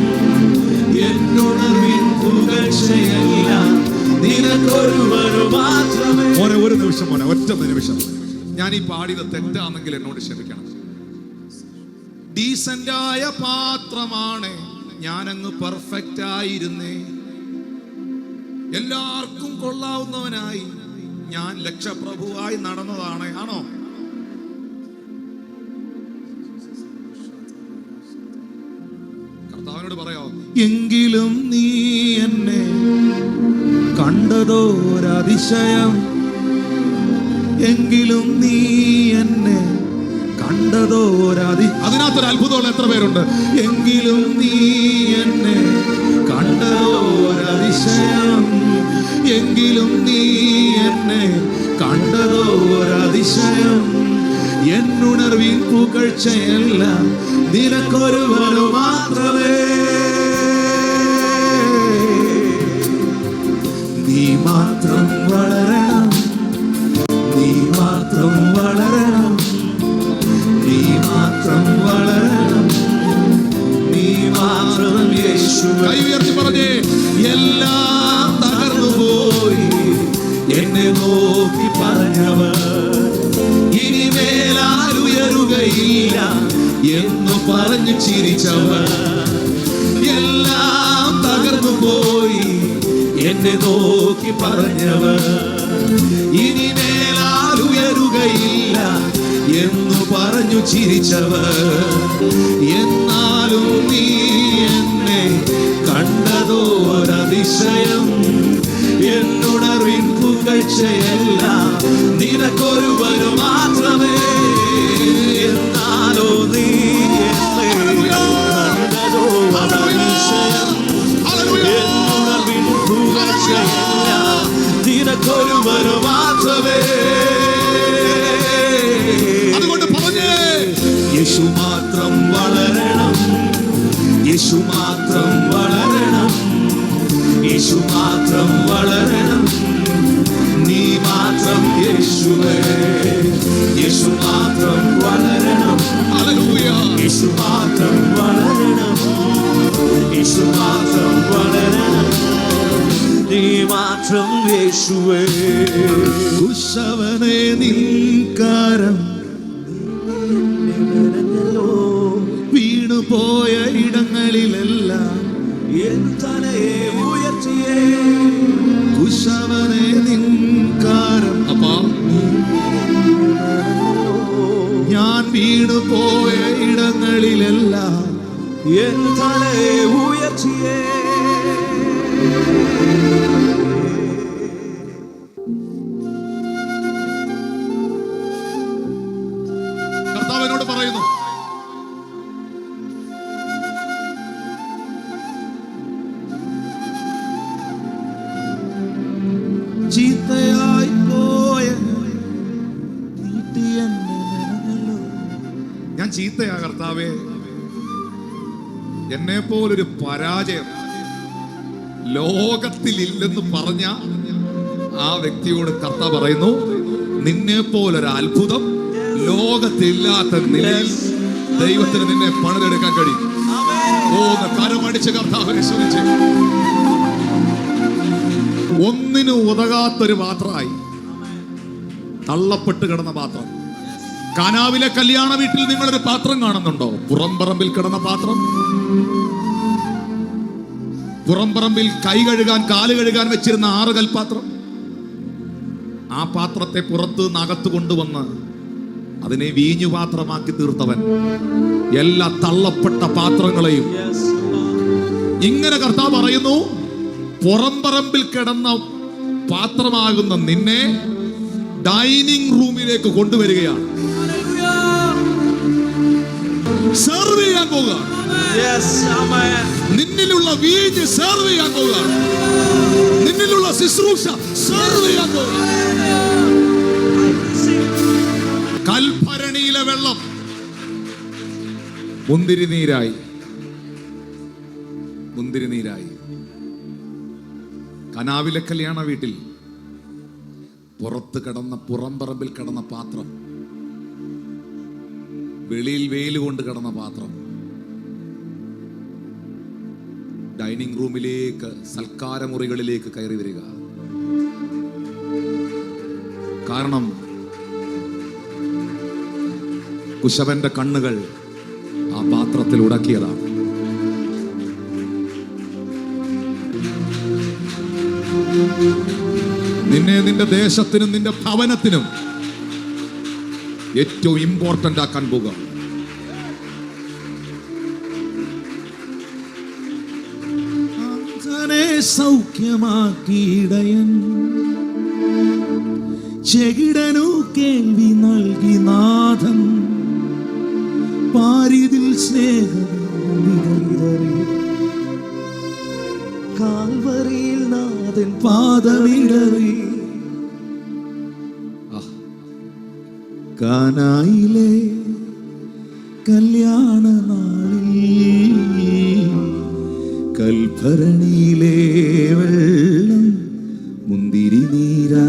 എന്നുണർവിൻ പുകഴ്ചയെല്ലാം നിനക്കൊരുവനു മാത്രമേ. ഒരു നിമിഷം മോനെ, ഒറ്റ നിമിഷം. ഞാൻ ഈ പാടിയത് തെറ്റാണെങ്കിൽ എന്നോട് ക്ഷമിക്കണം. ഡീസന്റായ പാത്രമാണ്, ഞാനങ്ങ് പെർഫെക്റ്റ് ആയിരുന്നേ, എല്ലാവർക്കും കൊള്ളാവുന്നവനായി ഞാൻ ലക്ഷപ്രഭുവായി നടന്നതാണ്. ആണോ? കർത്താവിനോട് പറയാം, എങ്കിലും നീ എന്നെ കണ്ടതോ ഒരതിശയം, എങ്കിലും നീ എന്നെ കണ്ടതോരാതി. അതിനകത്തൊരു അത്ഭുതമുള്ള എത്ര പേരുണ്ട്? എങ്കിലും നീ എന്നെ കണ്ടതോരതിശയം, എങ്കിലും നീ എന്നെ കണ്ടതോരതിശയം. എന്നുണർവിൻ പുകഴ്ചയെല്ലാം നിനക്കൊരുവനു മാത്രമേ. നീ മാത്രം വളരണം, നീ മാത്രം വളരണം, നീ മാത്രം വളരണം, നീ മാത്രം യേശു. കൈ ഉയർത്തി പറഞ്ഞേ, എല്ലാം തകർന്നു പോയി എന്നെ നോക്കി പറഞ്ഞവർ ഇനിമേലാൽ ഉയരുകയില്ല എന്ന് പറഞ്ഞു ചിരിച്ചവർ. എല്ലാം തകർന്നു പോയി എന്നെ നോക്കി പറഞ്ഞവർ ഇനിമേലാൽ ഉയരുകയില്ല എന്നു പറഞ്ഞു ചിരിച്ചവർ. എന്നാലും നീ എന്നെ കണ്ടതോരതിശയം, എന്നുണർവിൻ പുകഴ്ചയെല്ലാം നിനക്കൊരുവനു മാത്രമേ. എന്നാലോ നീ എന്നെ കണ്ടതോരതിശയം, എന്നുണർവിൻ പുകഴ്ചയെല്ലാം നിനക്കൊരുവനു മാത്രമേ. അതുകൊണ്ട് പറഞ്ഞേ, യേശു മാത്രം വളരണം, യേശു മാത്രം വളരണം, യേശു മാത്രം വളരണം, നീ മാത്രം യേശുവേ. യേശു മാത്രം വളരണം, ഹല്ലേലൂയ. യേശു മാത്രം വളരണം, യേശു മാത്രം വളരണം, നീ മാത്രം യേശുവേ. കുശവനെ നിൻകാരം വീണുപോയ ഇടങ്ങളിലെല്ലാം എൻ തലയെ ഉയർത്തിയേ. കുശവനെ നിൻകാരം അപ്പാ, ഞാൻ വീണുപോയ ഇടങ്ങളിലെല്ലാം എൻ തലയെ ഉയർത്തിയേ. കർത്താവിനോട് പറയുന്നു, ചീത്തയായി പോയ ഞാൻ ചീത്തയാ കർത്താവേ. എന്നെ പോലൊരു പരാജയം ലോകത്തിലില്ലെന്ന് പറഞ്ഞ ആ വ്യക്തിയോട് കർത്താവ് പറയുന്നു, നിന്നെ പോലൊരു അത്ഭുതം ലോകത്തില്ലാത്ത നിലയിൽ ദൈവത്തിന് നിന്നെ പണിതെടുക്കാൻ കഴിയും. കരമടിച്ച് കർത്താവിനെ സ്തുതിച്ച്. ഒന്നിനും ഉതകാത്തൊരു പാത്രമായി തള്ളപ്പെട്ട് കിടന്ന പാത്രം. കാനാവിലെ കല്യാണ വീട്ടിൽ നിങ്ങളൊരു പാത്രം കാണുന്നുണ്ടോ? പുറംപറമ്പിൽ കിടന്ന പാത്രം. പുറംപറമ്പിൽ കൈ കഴുകാൻ കാല് കഴുകാൻ വെച്ചിരുന്ന 6 കൽപാത്രം. ആ പാത്രത്തെ പുറത്ത് നിന്ന് അകത്ത് കൊണ്ടുവന്ന് അതിനെ വീഞ്ഞു പാത്രമാക്കി തീർത്തവൻ എല്ലാ തള്ളപ്പെട്ട പാത്രങ്ങളെയും. ഇങ്ങനെ കർത്താവ് പറയുന്നു, പുറംപറമ്പിൽ കിടന്ന പാത്രമാകുന്ന നിന്നെ ഡൈനിങ് റൂമിലേക്ക് കൊണ്ടുവരികയാണ്. സെർവ് ചെയ്യാൻ പോകുക. നിന്നിലുള്ള വീഞ്ഞ് സെർവ് ചെയ്യാൻ പോകുക. നിന്നിലുള്ള ശുശ്രൂഷ സെർവ് ചെയ്യാൻ പോകുക. കൽഭരണിയിലെ വെള്ളം മുന്തിരിനീരായി. മുന്തിരിനീരായി. കനാവിലെ കല്യാണ വീട്ടിൽ പുറത്ത് കിടന്ന പുറംപറമ്പിൽ കിടന്ന പാത്രം, വെളിയിൽ വെയിൽ കൊണ്ട് കിടന്ന പാത്രം ഡൈനിങ് റൂമിലേക്ക്, സൽക്കാരമുറികളിലേക്ക് കയറി വരിക. കാരണം കുശവന്റെ കണ്ണുകൾ ആ പാത്രത്തിൽ ഉടക്കിയതാണ്. നിന്നെ നിന്റെ ദേശത്തിനും നിന്റെ ഭവനത്തിനും ഏറ്റവും ഇമ്പോർട്ടന്റ് ആക്കാൻ പോകുക. സൗഖ്യമാക്കിയിടയൻ ചെകിടനു കേൾവി നൽകി നാഥൻ, പാരിതിൽ സ്നേഹം വിതറി. കാൽവരിയിൽ നാഥൻ പാദമിടറി. കാനായിലെ കല്യാണ നാളിൽ കൽഭരണിയിലെ വെള്ളം മുന്തിരി നീരാ.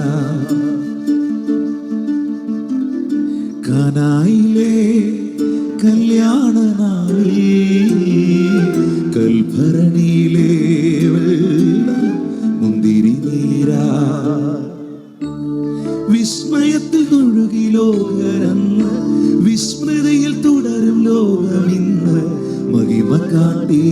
കാനായിലെ കല്യാണ നാളിൽ കൽഭരണിയിലെ വെള്ളം മുന്തിരി നീരാ. വിസ്മയത്തിൽ തൊഴുകി ലോകരന്ന്, വിസ്മൃതിയിൽ തുടരും ലോകമിന്ന് മഹിമ കാട്ടി.